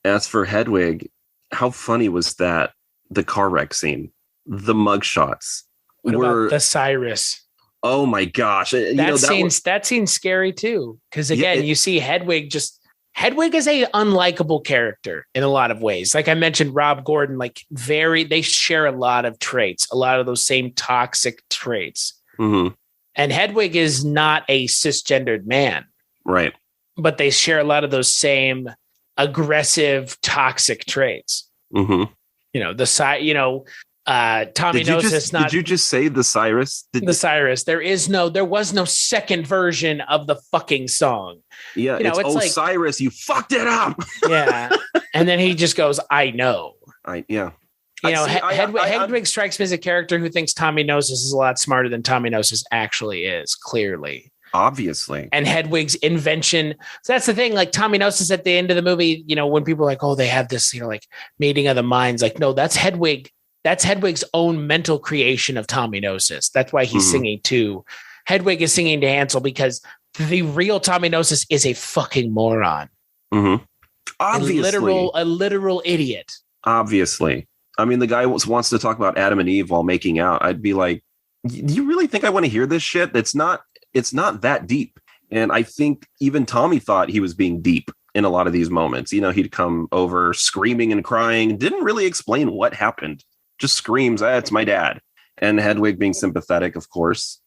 As for Hedwig, how funny was that? The car wreck scene, the mugshots. What about the Cyrus? Oh my gosh. That seems scary too. Because again, you see Hedwig is a unlikable character in a lot of ways. Like I mentioned, Rob Gordon, they share a lot of traits, a lot of those same toxic traits. Mm-hmm. And Hedwig is not a cisgendered man. Right. But they share a lot of those same aggressive, toxic traits. Mm-hmm. Tommy Gnosis. Did you just say the Cyrus? The Cyrus. There was no second version of the fucking song. Yeah. It's like, Cyrus, you fucked it up. Yeah. And then he just goes, I know. Hedwig strikes me as a character who thinks Tommy Gnosis is a lot smarter than Tommy Gnosis actually is, clearly. Obviously. And Hedwig's invention. So that's the thing. Like Tommy Gnosis at the end of the movie, when people are like, oh, they have this, meeting of the minds. Like, no, that's Hedwig. That's Hedwig's own mental creation of Tommy Gnosis. That's why he's singing too. Hedwig is singing to Hansel because the real Tommy Gnosis is a fucking moron. Mm-hmm. Obviously. A literal idiot. Obviously. I mean, the guy wants to talk about Adam and Eve while making out. I'd be like, do you really think I want to hear this shit? It's not that deep. And I think even Tommy thought he was being deep in a lot of these moments. He'd come over screaming and crying, didn't really explain what happened. Just screams, it's my dad. And Hedwig, being sympathetic, of course,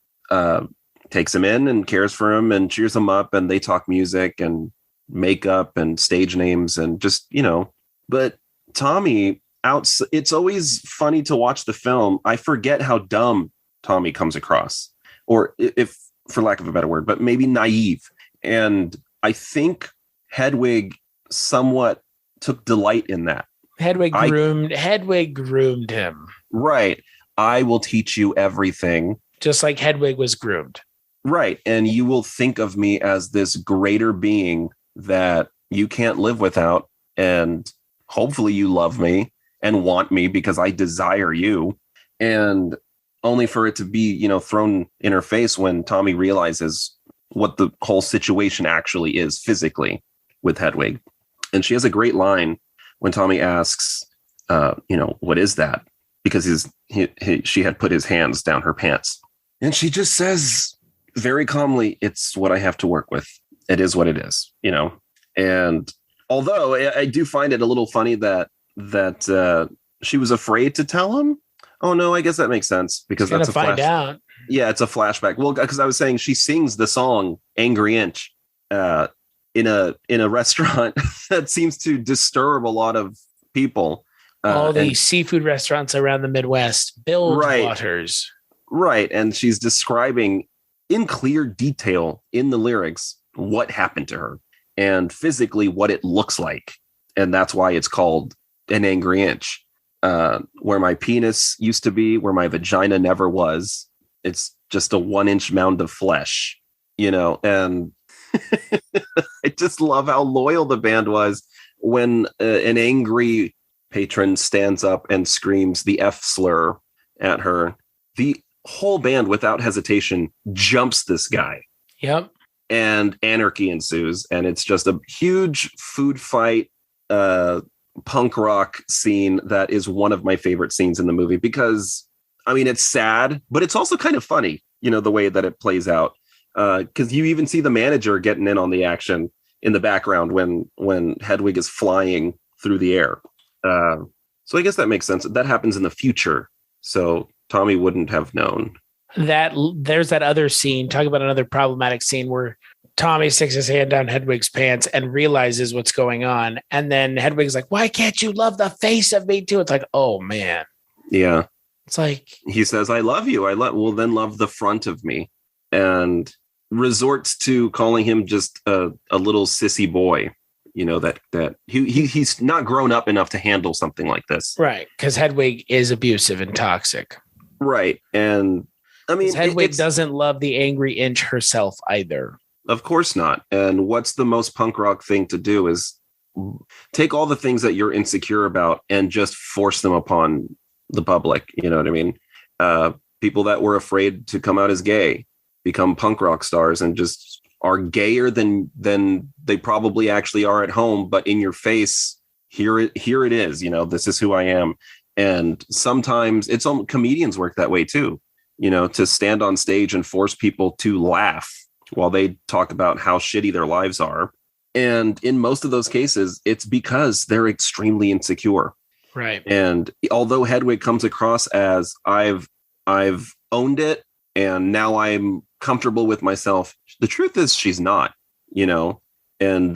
takes him in and cares for him and cheers him up. And they talk music and makeup and stage names and just, but Tommy it's always funny to watch the film. I forget how dumb Tommy comes across, or if for lack of a better word, but maybe naive. And I think Hedwig somewhat took delight in that. Hedwig groomed him. Right. I will teach you everything. Just like Hedwig was groomed. Right. And you will think of me as this greater being that you can't live without. And hopefully you love me and want me because I desire you. And only for it to be, thrown in her face when Tommy realizes what the whole situation actually is physically with Hedwig. And she has a great line when Tommy asks, what is that? Because she had put his hands down her pants. And she just says very calmly, it's what I have to work with. It is what it is, And although I do find it a little funny that she was afraid to tell him. Oh no, I guess that makes sense because that's a find out. Yeah, it's a flashback. Well, because I was saying she sings the song "Angry Inch" in a restaurant that seems to disturb a lot of people. All the seafood restaurants around the Midwest, Bilgewater's. Right, and she's describing in clear detail in the lyrics what happened to her and physically what it looks like, and that's why it's called an angry inch. Where my penis used to be, where my vagina never was. It's just a 1-inch mound of flesh, and I just love how loyal the band was when an angry patron stands up and screams the F slur at her. The whole band, without hesitation, jumps this guy. Yep. And anarchy ensues, and it's just a huge food fight, punk rock scene that is one of my favorite scenes in the movie because, I mean, it's sad, but it's also kind of funny, the way that it plays out. Because you even see the manager getting in on the action in the background when Hedwig is flying through the air. So I guess that makes sense. That happens in the future, so Tommy wouldn't have known. That there's that other scene. Talk about another problematic scene where Tommy sticks his hand down Hedwig's pants and realizes what's going on. And then Hedwig's like, why can't you love the face of me too? It's like, oh man. Yeah. It's like, he says, I love you. Well, then love the front of me, and resorts to calling him just a little sissy boy, that he's not grown up enough to handle something like this. Right. Cause Hedwig is abusive and toxic. Right. And I mean, Hedwig doesn't love the angry inch herself either. Of course not. And what's the most punk rock thing to do is take all the things that you're insecure about and just force them upon the public. You know what I mean? People that were afraid to come out as gay become punk rock stars and just are gayer than they probably actually are at home. But in your face, here it is. This is who I am. And sometimes comedians work that way too. To stand on stage and force people to laugh while they talk about how shitty their lives are. And in most of those cases, it's because they're extremely insecure. Right. And although Hedwig comes across as I've owned it and now I'm comfortable with myself, the truth is she's not, and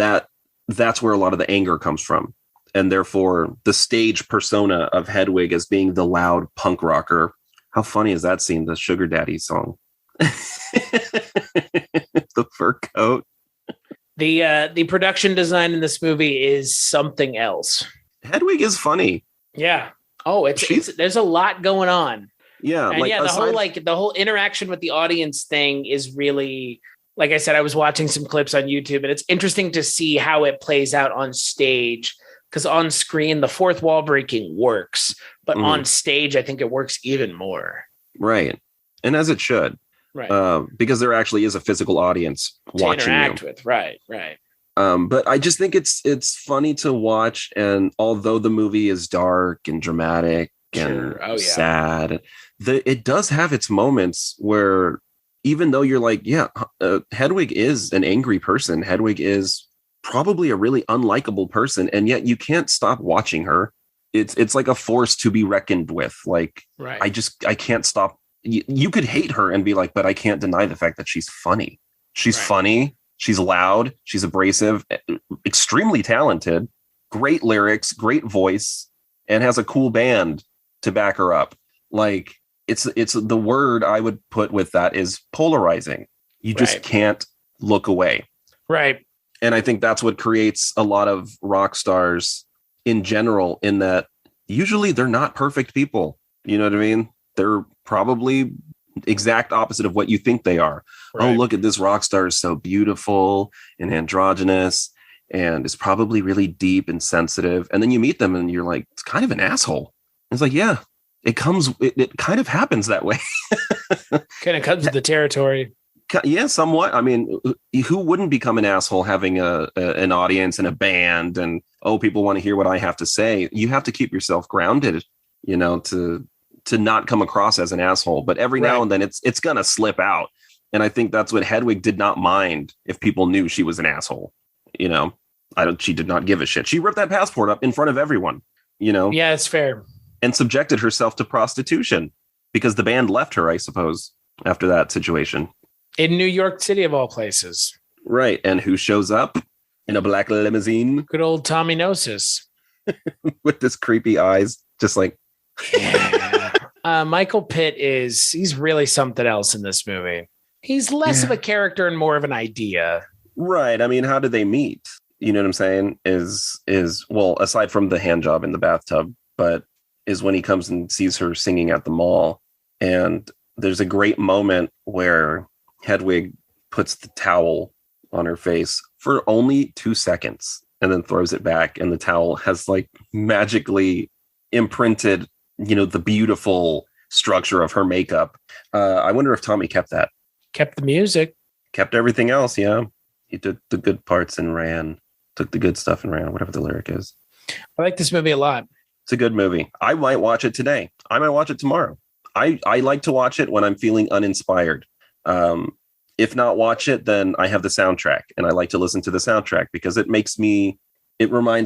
that's where a lot of the anger comes from. And therefore the stage persona of Hedwig as being the loud punk rocker. How funny is that scene? The Sugar Daddy song. The fur coat. The production design in this movie is something else. Hedwig is funny. Yeah. Oh, it's there's a lot going on. Yeah. And the whole interaction with the audience thing is really, like I said, I was watching some clips on YouTube, and it's interesting to see how it plays out on stage. Because on screen, the fourth wall breaking works, but on stage, I think it works even more. Right. And as it should. Right. Because there actually is a physical audience watching you. Interact with. Right. But I just think it's funny to watch. And although the movie is dark and dramatic and sad, it does have its moments where even though you're like, Hedwig is an angry person. Hedwig is probably a really unlikable person, and yet you can't stop watching her. It's like a force to be reckoned with. Like, right. I can't stop. You could hate her and be like, but I can't deny the fact that she's funny. She's funny. She's loud. She's abrasive, extremely talented, great lyrics, great voice, and has a cool band to back her up. Like, it's the word I would put with that is polarizing. You just can't look away. Right. And I think that's what creates a lot of rock stars in general, in that usually they're not perfect people. You know what I mean? They're probably exact opposite of what you think they are. Right. Oh, look at this rock star is so beautiful and androgynous and is probably really deep and sensitive. And then you meet them and you're like, it's kind of an asshole. It's like, yeah, it kind of happens that way. Kind of comes with the territory. Yeah, somewhat. I mean, who wouldn't become an asshole having an audience and a band and, people want to hear what I have to say. You have to keep yourself grounded, to not come across as an asshole. But every now and then it's going to slip out. And I think that's what Hedwig did not mind if people knew she was an asshole. She did not give a shit. She ripped that passport up in front of everyone, Yeah, it's fair. and subjected herself to prostitution because the band left her, I suppose, after that situation. In New York City, of all places. Right. And who shows up in a black limousine? Good old Tommy Gnosis. With this creepy eyes, just like... Yeah. Michael Pitt he's really something else in this movie. He's less of a character and more of an idea. Right. I mean, how do they meet? You know what I'm saying? Is well, aside from the hand job in the bathtub, but is when he comes and sees her singing at the mall. And there's a great moment where Hedwig puts the towel on her face for only 2 seconds and then throws it back. And the towel has like magically imprinted, the beautiful structure of her makeup. I wonder if Tommy kept that. Kept the music. Kept everything else, yeah. He took the good parts and ran. Took the good stuff and ran, whatever the lyric is. I like this movie a lot. It's a good movie. I might watch it today. I might watch it tomorrow. I like to watch it when I'm feeling uninspired. If not watch it, then I have the soundtrack, and I like to listen to the soundtrack because it reminds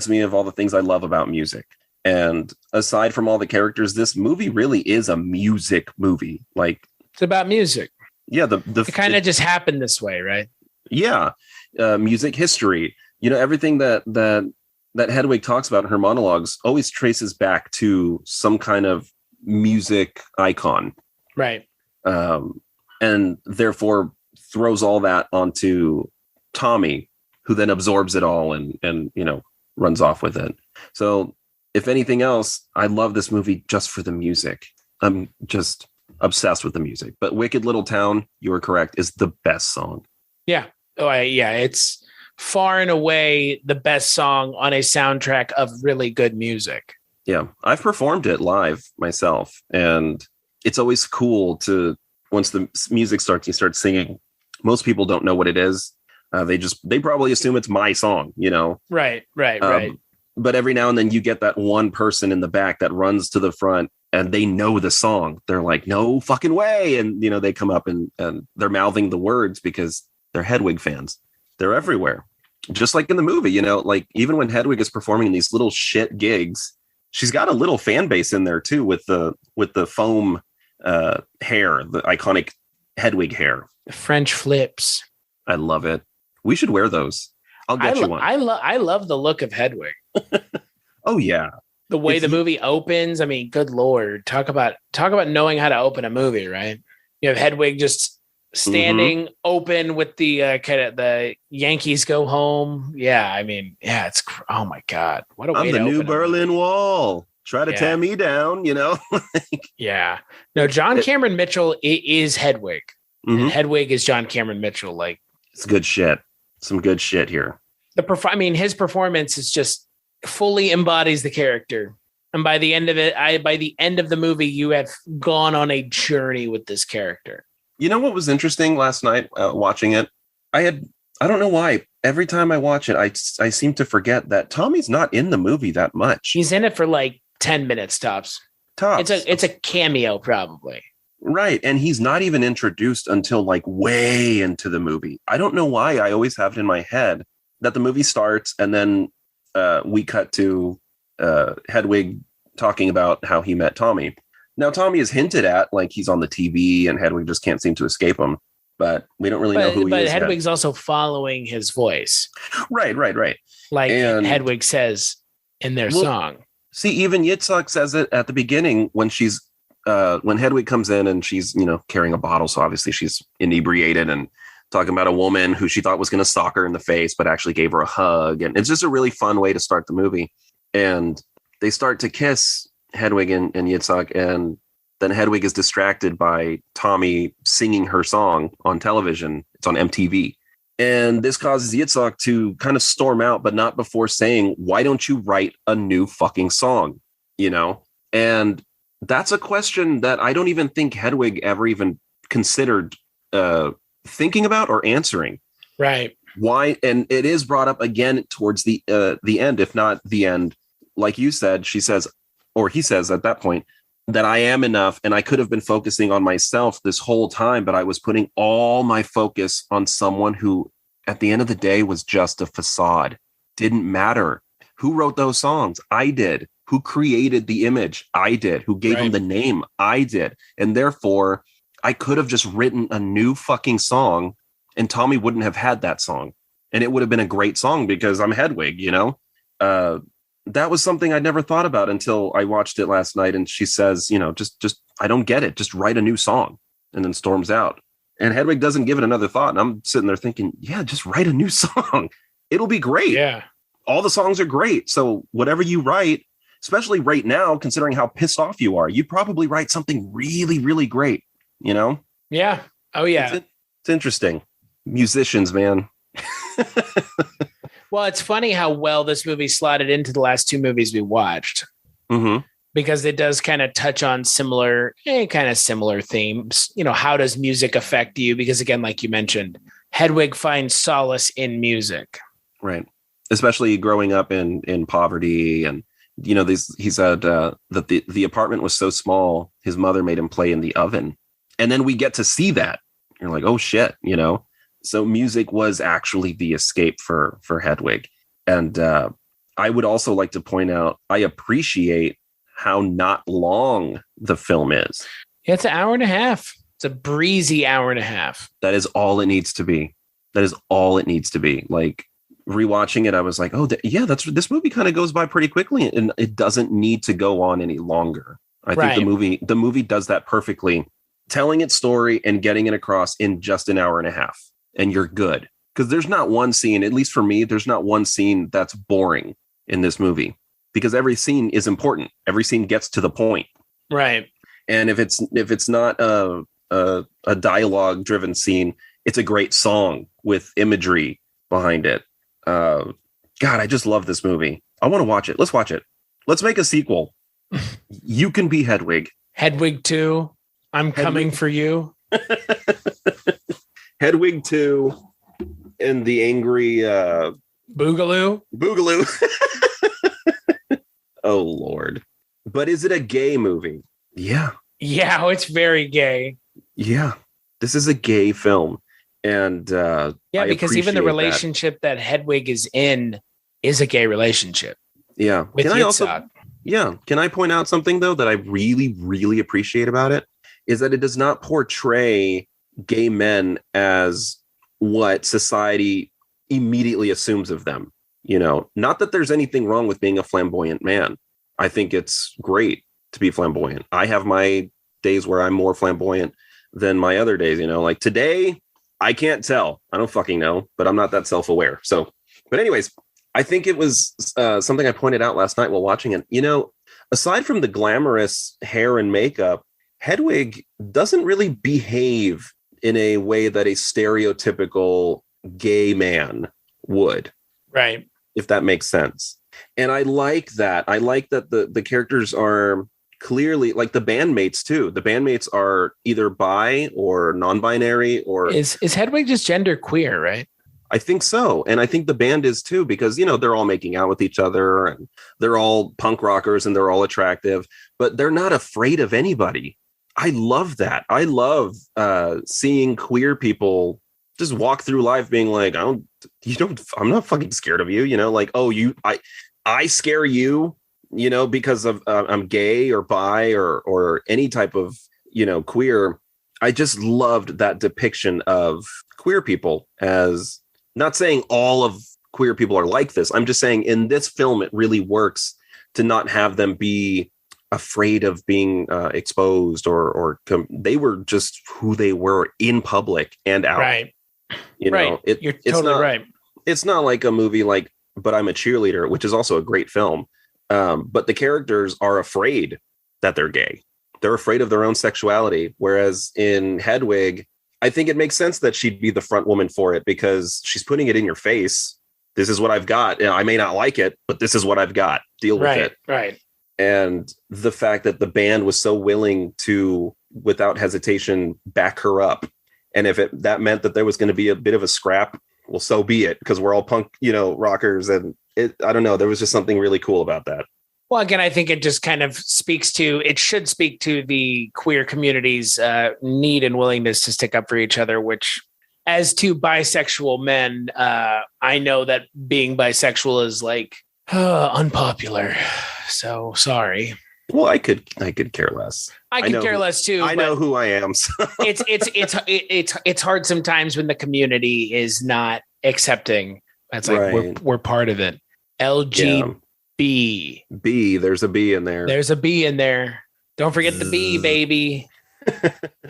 me of all the things I love about music. And aside from all the characters, this movie really is a music movie. Like, it's about music. Yeah, it kind of just happened this way, right? Yeah, music history. Everything that Hedwig talks about in her monologues always traces back to some kind of music icon, right? And therefore throws all that onto Tommy, who then absorbs it all and runs off with it. So, if anything else, I love this movie just for the music. I'm just obsessed with the music. But Wicked Little Town, you were correct, is the best song. Yeah. It's far and away the best song on a soundtrack of really good music. Yeah. I've performed it live myself. And it's always cool to, once the music starts, you start singing. Most people don't know what it is. They probably assume it's my song, Right. But every now and then you get that one person in the back that runs to the front and they know the song. They're like, no fucking way. And, they come up and they're mouthing the words because they're Hedwig fans. They're everywhere. Just like in the movie, like even when Hedwig is performing in these little shit gigs, she's got a little fan base in there too with the foam hair, the iconic Hedwig hair. The French flips. I love it. We should wear those. I'll get you one. I love the look of Hedwig. Oh yeah. The way the movie opens. I mean, good Lord. Talk about knowing how to open a movie, right? You have Hedwig just standing open with the kind of the Yankees go home. Yeah. I mean, yeah, oh my God. What a way to open. I'm the new Berlin Wall. Try to tear me down, Yeah. No, John Cameron Mitchell is Hedwig. And Hedwig is John Cameron Mitchell. Like, it's good shit. Some good shit here. His performance is just fully embodies the character. And by the end of the movie, you have gone on a journey with this character. You know what was interesting last night watching it? I don't know why. Every time I watch it, I seem to forget that Tommy's not in the movie that much. He's in it for like 10 minutes tops. It's a cameo probably. Right. And he's not even introduced until like way into the movie. I don't know why. I always have it in my head that the movie starts and then we cut to Hedwig talking about how he met Tommy. Now, Tommy is hinted at like he's on the TV and Hedwig just can't seem to escape him. But we don't really know who he is. But Hedwig's also following his voice. Right. Like Hedwig says in their song. See, even Yitzhak says it at the beginning when when Hedwig comes in and she's, carrying a bottle. So obviously she's inebriated and talking about a woman who she thought was going to sock her in the face, but actually gave her a hug. And it's just a really fun way to start the movie. And they start to kiss, Hedwig and Yitzhak. And then Hedwig is distracted by Tommy singing her song on television. It's on MTV. And this causes Yitzhak to kind of storm out, but not before saying, why don't you write a new fucking song? And that's a question that I don't even think Hedwig ever even considered thinking about or answering. Right. Why? And it is brought up again towards the end, if not the end. Like you said, she says, or he says at that point, that I am enough and I could have been focusing on myself this whole time, but I was putting all my focus on someone who at the end of the day was just a facade. Didn't matter. Who wrote those songs? I did. Who created the image? I did. Who gave him the name? I did. And therefore, I could have just written a new fucking song and Tommy wouldn't have had that song. And it would have been a great song because I'm Hedwig, you know? That was something I'd never thought about until I watched it last night. And she says, you know, just I don't get it. Just write a new song, and then storms out. And Hedwig doesn't give it another thought. And I'm sitting there thinking, yeah, just write a new song. It'll be great. Yeah. All the songs are great. So whatever you write, especially right now, considering how pissed off you are, you'd probably write something really, really great, you know? Yeah. Oh, yeah. It's interesting. Musicians, man. Well, it's funny how well this movie slotted into the last two movies we watched, because it does kind of touch on similar themes. You know, how does music affect you? Because again, like you mentioned, Hedwig finds solace in music. Right. Especially growing up in poverty. And, you know, he said that the apartment was so small, his mother made him play in the oven. And then we get to see that. You're like, oh, shit, you know? So music was actually the escape for Hedwig. And I would also like to point out, I appreciate how not long the film is. Yeah, it's an hour and a half. It's a breezy hour and a half. That is all it needs to be. That is all it needs to be. Like, rewatching it, I was like, oh, this movie kind of goes by pretty quickly, and it doesn't need to go on any longer. I think the movie does that perfectly, telling its story and getting it across in just an hour and a half. And you're good. Because there's not one scene, at least for me, there's not one scene that's boring in this movie. Because every scene is important. Every scene gets to the point. Right. And if it's not a dialogue-driven scene, it's a great song with imagery behind it. God, I just love this movie. I want to watch it. Let's watch it. Let's make a sequel. You can be Hedwig. Hedwig 2. I'm coming for you. Hedwig 2 and the angry Boogaloo. Oh, Lord. But is it a gay movie? Yeah. Yeah, it's very gay. Yeah. This is a gay film. And because even the relationship that Hedwig is in is a gay relationship. Yeah. With Yitzhak. Can I point out something, though, that I really, really appreciate about it? Is that it does not portray gay men as what society immediately assumes of them. You know, not that there's anything wrong with being a flamboyant man. I think it's great to be flamboyant. I have my days where I'm more flamboyant than my other days, you know, like today, I can't tell. I don't fucking know, but I'm not that self-aware. So, but anyways, I think it was something I pointed out last night while watching it. You know, aside from the glamorous hair and makeup, Hedwig doesn't really behave in a way that a stereotypical gay man would. Right. If that makes sense. And I like that. I like that the characters are clearly, like the bandmates too. The bandmates are either bi or non-binary or... Is Hedwig just gender queer, right? I think so. And I think the band is too, because, you know, they're all making out with each other and they're all punk rockers and they're all attractive, but they're not afraid of anybody. I love that. I love seeing queer people just walk through life being like, I'm not fucking scared of you, you know, like, oh, I scare you, you know, because of I'm gay or bi or any type of, you know, queer. I just loved that depiction of queer people, as not saying all of queer people are like this. I'm just saying in this film, it really works to not have them be afraid of being exposed or they were just who they were in public and out. Right. You know, You're totally right. It's not like a movie like But I'm a Cheerleader, which is also a great film. But the characters are afraid that they're gay. They're afraid of their own sexuality. Whereas in Hedwig, I think it makes sense that she'd be the front woman for it because she's putting it in your face. This is what I've got. You know, I may not like it, but this is what I've got. Deal with it. Right. And the fact that the band was so willing to, without hesitation, back her up. And if that meant that there was going to be a bit of a scrap, well, so be it, because we're all punk, you know, rockers. And I don't know, there was just something really cool about that. Well, again, I think it just kind of it should speak to the queer community's need and willingness to stick up for each other, which, as two bisexual men, I know that being bisexual is like unpopular. So sorry. Well, I could care less. I could care less too. I know who I am. So. It's hard sometimes when the community is not accepting. It's like we're part of it. LGB. B. There's a B in there. There's a B in there. Don't forget the B, baby.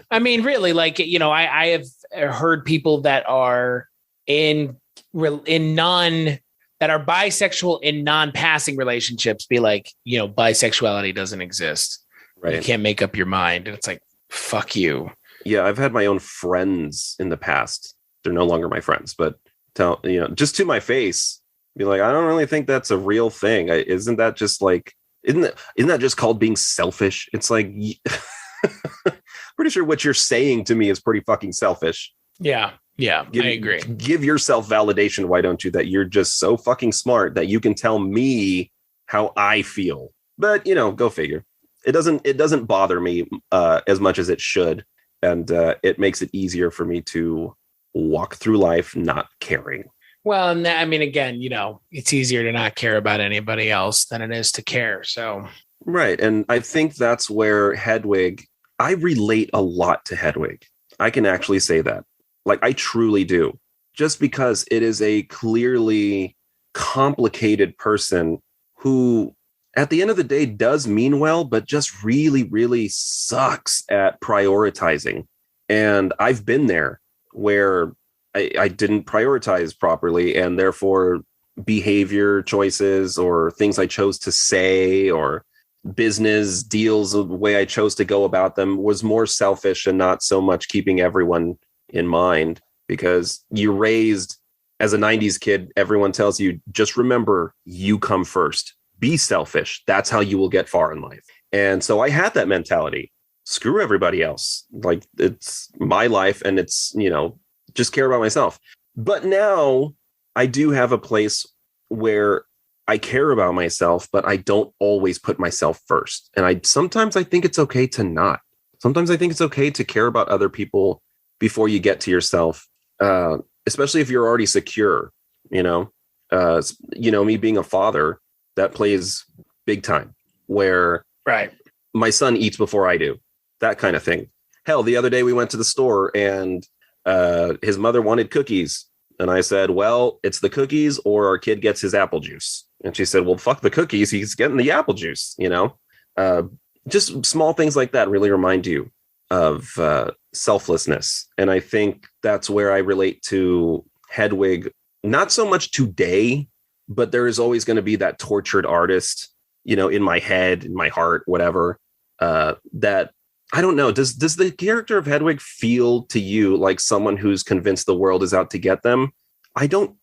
I mean, really, like, you know, I have heard people that are that are bisexual in non-passing relationships be like, you know, bisexuality doesnn't exist. Right. You can't make up your mind. And it's like, fuck you. Yeah, I've had my own friends in the past. They're no longer my friends, but just to my face, be like, I don't really think that's a real thing. Isn't that just like, isn't that just called being selfish? It's like, pretty sure what you're saying to me is pretty fucking selfish. Yeah. Yeah, I agree. Give yourself validation. Why don't you? That you're just so fucking smart that you can tell me how I feel. But, you know, go figure. It doesn't bother me as much as it should. And it makes it easier for me to walk through life not caring. Well, and I mean, again, you know, it's easier to not care about anybody else than it is to care. So. Right. And I think that's where Hedwig, I relate a lot to Hedwig. I can actually say that. Like, I truly do, just because it is a clearly complicated person who, at the end of the day, does mean well, but just really, really sucks at prioritizing. And I've been there where I didn't prioritize properly, and therefore behavior choices or things I chose to say or business deals, the way I chose to go about them was more selfish and not so much keeping everyone in mind. Because you raised as a 90s kid, everyone tells you, just remember, you come first, be selfish. That's how you will get far in life. And so I had that mentality. Screw everybody else. Like, it's my life and it's, you know, just care about myself. But now I do have a place where I care about myself, but I don't always put myself first. And sometimes I think it's okay to not. Sometimes I think it's okay to care about other people before you get to yourself, especially if you're already secure, you know, me being a father, that plays big time, where my son eats before I do, that kind of thing. Hell, the other day we went to the store and his mother wanted cookies. And I said, well, it's the cookies or our kid gets his apple juice. And she said, well, fuck the cookies. He's getting the apple juice, you know, just small things like that really remind you of selflessness. And I think that's where I relate to Hedwig, not so much today, but there is always going to be that tortured artist, you know, in my head, in my heart, whatever, that I don't know. Does the character of Hedwig feel to you like someone who's convinced the world is out to get them? I don't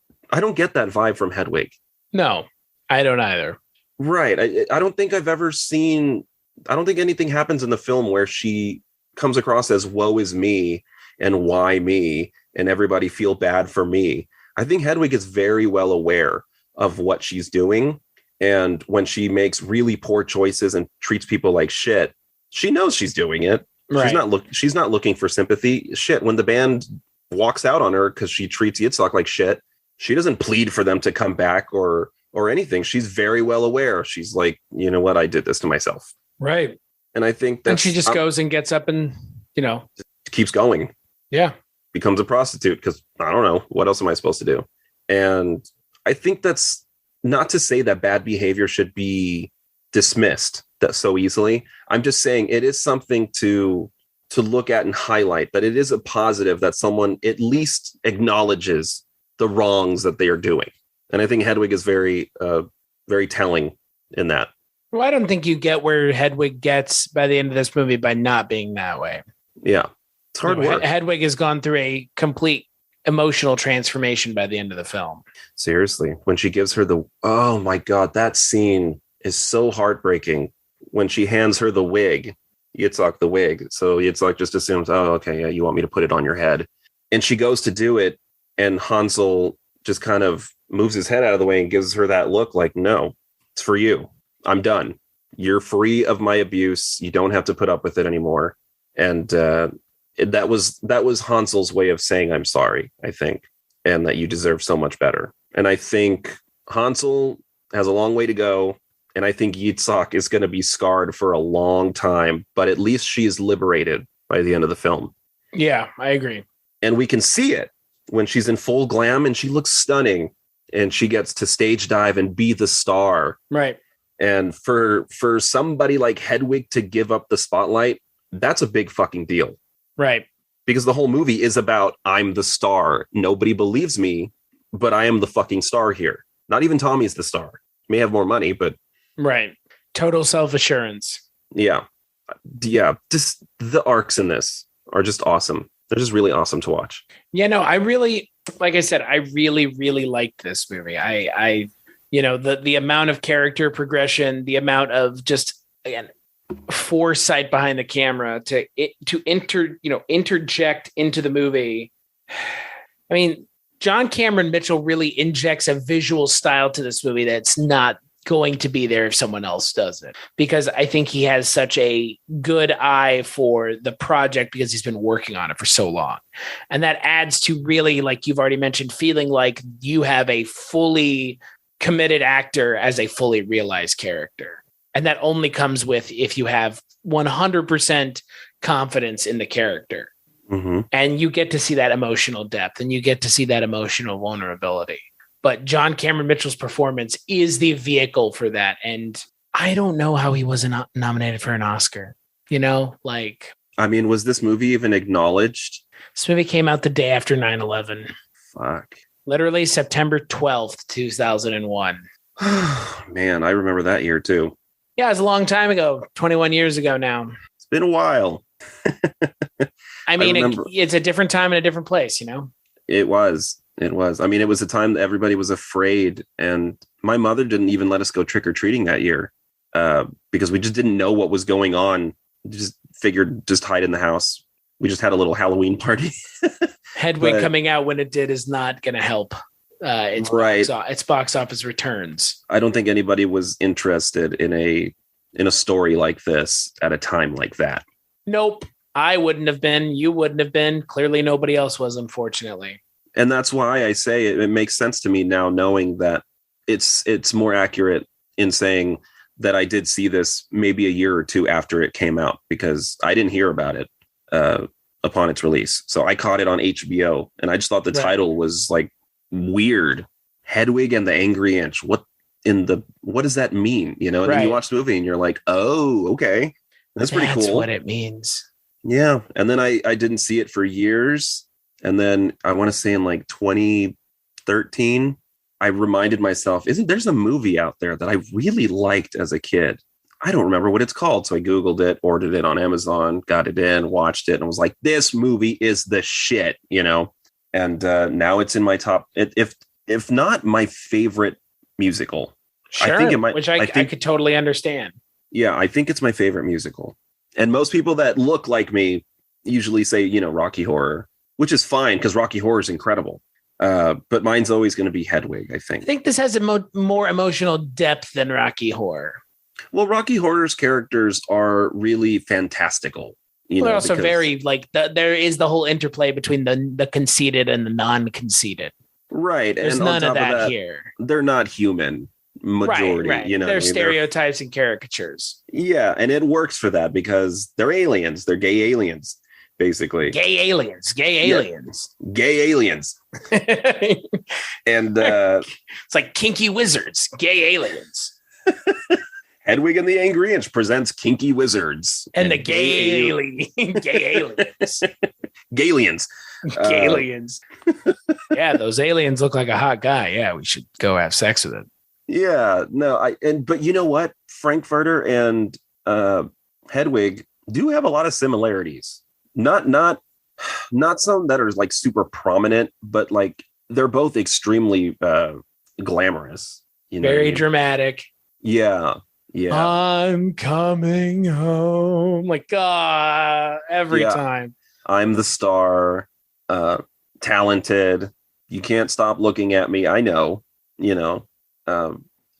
get that vibe from Hedwig. No, I don't either. Right. I don't think I've ever seen, I don't think anything happens in the film where she comes across as woe is me and why me and everybody feel bad for me. I think Hedwig is very well aware of what she's doing. And when she makes really poor choices and treats people like shit, she knows she's doing it. Right. She's not looking for sympathy. Shit, when the band walks out on her because she treats Yitzhak like shit, she doesn't plead for them to come back or anything. She's very well aware. She's like, you know what? I did this to myself. Right. And I think that. And she just goes and gets up and, you know, keeps going. Yeah. Becomes a prostitute because I don't know. What else am I supposed to do? And I think that's not to say that bad behavior should be dismissed that so easily. I'm just saying it is something to look at and highlight, that it is a positive that someone at least acknowledges the wrongs that they are doing. And I think Hedwig is very, very telling in that. Well, I don't think you get where Hedwig gets by the end of this movie by not being that way. Yeah. It's hard work. Hedwig has gone through a complete emotional transformation by the end of the film. Seriously. When she gives her oh my God, that scene is so heartbreaking. When she hands her the wig, Yitzhak the wig. So Yitzhak just assumes, oh, okay, yeah, you want me to put it on your head. And she goes to do it. And Hansel just kind of moves his head out of the way and gives her that look like, no, it's for you. I'm done. You're free of my abuse. You don't have to put up with it anymore. And that was Hansel's way of saying, I'm sorry, I think, and that you deserve so much better. And I think Hansel has a long way to go. And I think Yitzhak is going to be scarred for a long time, but at least she is liberated by the end of the film. Yeah, I agree. And we can see it when she's in full glam and she looks stunning and she gets to stage dive and be the star. Right. And for somebody like Hedwig to give up the spotlight, that's a big fucking deal. Right. Because the whole movie is about, I'm the star. Nobody believes me, but I am the fucking star here. Not even Tommy's the star. May have more money, but... Right. Total self-assurance. Yeah. Yeah. Just the arcs in this are just awesome. They're just really awesome to watch. Yeah, no, I really, like I said, I really, really liked this movie. I you know, the amount of character progression, the amount of just, again, foresight behind the camera to interject into the movie. I mean, John Cameron Mitchell really injects a visual style to this movie that's not going to be there if someone else does it, because I think he has such a good eye for the project because he's been working on it for so long. And that adds to really, like you've already mentioned, feeling like you have a fully committed actor as a fully realized character. And that only comes with if you have 100% confidence in the character. Mm-hmm. And you get to see that emotional depth and you get to see that emotional vulnerability. But John Cameron Mitchell's performance is the vehicle for that. And I don't know how he wasn't nominated for an Oscar. You know, like... I mean, was this movie even acknowledged? This movie came out the day after 9/11. Fuck. Literally September 12th, 2001. Man, I remember that year too. Yeah, it was a long time ago. 21 years ago now. It's been a while. I mean, it's a different time and a different place, you know? It was. I mean, it was a time that everybody was afraid. And my mother didn't even let us go trick-or-treating that year because we just didn't know what was going on. Just figured just hide in the house. We just had a little Halloween party. Hedwig coming out when it did is not going to help its box office returns. I don't think anybody was interested in a story like this at a time like that. Nope. I wouldn't have been. You wouldn't have been. Clearly nobody else was, unfortunately. And that's why I say it makes sense to me now, knowing that it's more accurate in saying that I did see this maybe a year or two after it came out, because I didn't hear about it upon its release. So I caught it on HBO and I just thought the title was like weird. Hedwig and the Angry Inch. What does that mean? You know, and then you watch the movie and you're like, oh, okay. That's pretty cool. That's what it means. Yeah. And then I didn't see it for years. And then I want to say in like 2013, I reminded myself, there's a movie out there that I really liked as a kid. I don't remember what it's called. So I Googled it, ordered it on Amazon, got it in, watched it, and was like, this movie is the shit, you know? And now it's in my top, if not my favorite musical. Sure, I think it might, which I could totally understand. Yeah, I think it's my favorite musical. And most people that look like me usually say, you know, Rocky Horror, which is fine because Rocky Horror is incredible. But mine's always going to be Hedwig, I think. I think this has a more emotional depth than Rocky Horror. Well, Rocky Horror's characters are really fantastical. They're also very, like, there is the whole interplay between the conceited and the non-conceited. Right. There's and none on of top that here. They're not human. Majority, right. You know, they're stereotypes and caricatures. Yeah, and it works for that because they're aliens. They're gay aliens, basically. Gay aliens. And it's like kinky wizards, gay aliens. Hedwig and the Angry Inch presents Kinky Wizards and the gay aliens. Galians. Galians. Yeah, those aliens look like a hot guy. Yeah, we should go have sex with it. Yeah, no, but you know what? Frankfurter and Hedwig do have a lot of similarities. Not some that are like super prominent, but like they're both extremely glamorous. You know, very dramatic. Yeah. I'm coming home. Like, every time. I'm the star. Talented. You can't stop looking at me. I know. You know.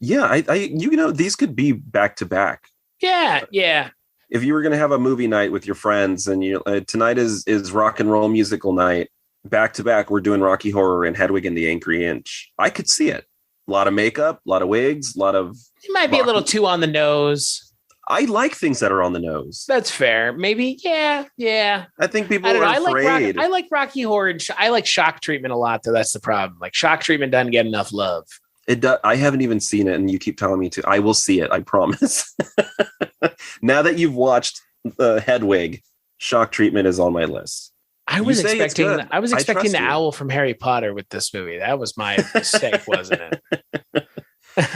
These could be back to back. Yeah. If you were going to have a movie night with your friends and tonight is rock and roll musical night, back to back, we're doing Rocky Horror and Hedwig and the Angry Inch. I could see it. A lot of makeup, a lot of wigs, a lot of... It might be a little too on the nose. I like things that are on the nose. That's fair. Maybe. Yeah. I think people are afraid. I like Rocky Horror. And I like Shock Treatment a lot, though. That's the problem. Like, Shock Treatment doesn't get enough love. It does. I haven't even seen it, and you keep telling me to. I will see it. I promise. Now that you've watched Hedwig, Shock Treatment is on my list. I was expecting the owl from Harry Potter with this movie. That was my mistake, wasn't it?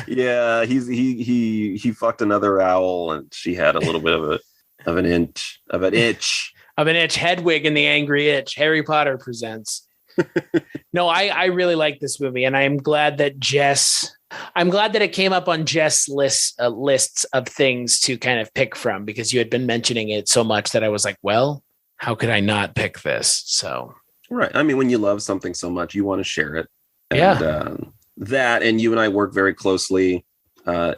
Yeah, he fucked another owl, and she had a little bit of an itch. Hedwig and the Angry Itch. Harry Potter presents. No, I really like this movie, and I'm glad that it came up on Jess' lists of things to kind of pick from, because you had been mentioning it so much that I was like, well, how could I not pick this? So, right. I mean, when you love something so much, you want to share it. And, yeah. That, and you and I work very closely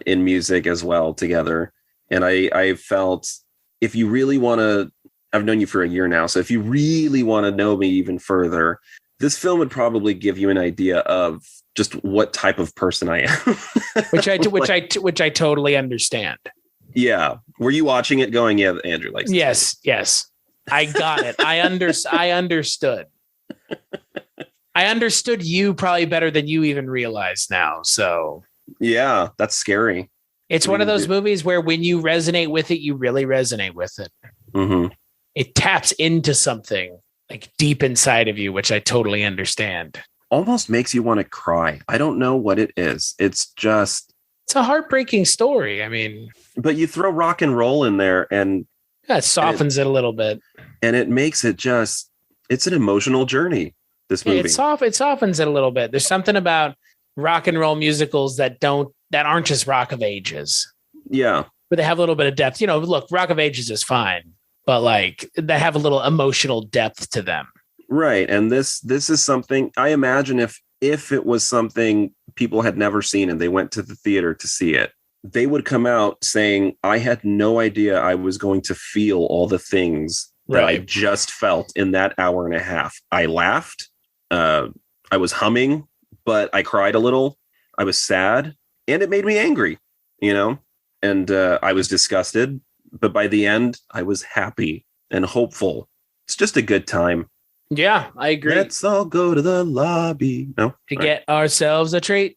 in music as well together. And I felt, if you really want to, I've known you for a year now, so if you really want to know me even further, this film would probably give you an idea of just what type of person I am. which I totally understand. Yeah. Were you watching it going, yeah, Andrew likes Yes. I got it. I understood. I understood you probably better than you even realize now. So yeah, that's scary. It's one of those movies where when you resonate with it, you really resonate with it. Mm-hmm. It taps into something like deep inside of you, which I totally understand. Almost makes you want to cry. I don't know what it is. It's a heartbreaking story. I mean, but you throw rock and roll in there, and it softens it a little bit, and it makes it it's an emotional journey. This movie, it softens it a little bit. There's something about rock and roll musicals that aren't just Rock of Ages. Yeah, but they have a little bit of depth. Look, Rock of Ages is fine, but like they have a little emotional depth to them. Right. And this is something I imagine if it was something people had never seen and they went to the theater to see it, they would come out saying, I had no idea I was going to feel all the things that I just felt in that hour and a half. I laughed. I was humming, but I cried a little. I was sad, and it made me angry, and I was disgusted. But by the end, I was happy and hopeful. It's just a good time. Yeah, I agree. Let's all go to the lobby. No, to get ourselves a treat.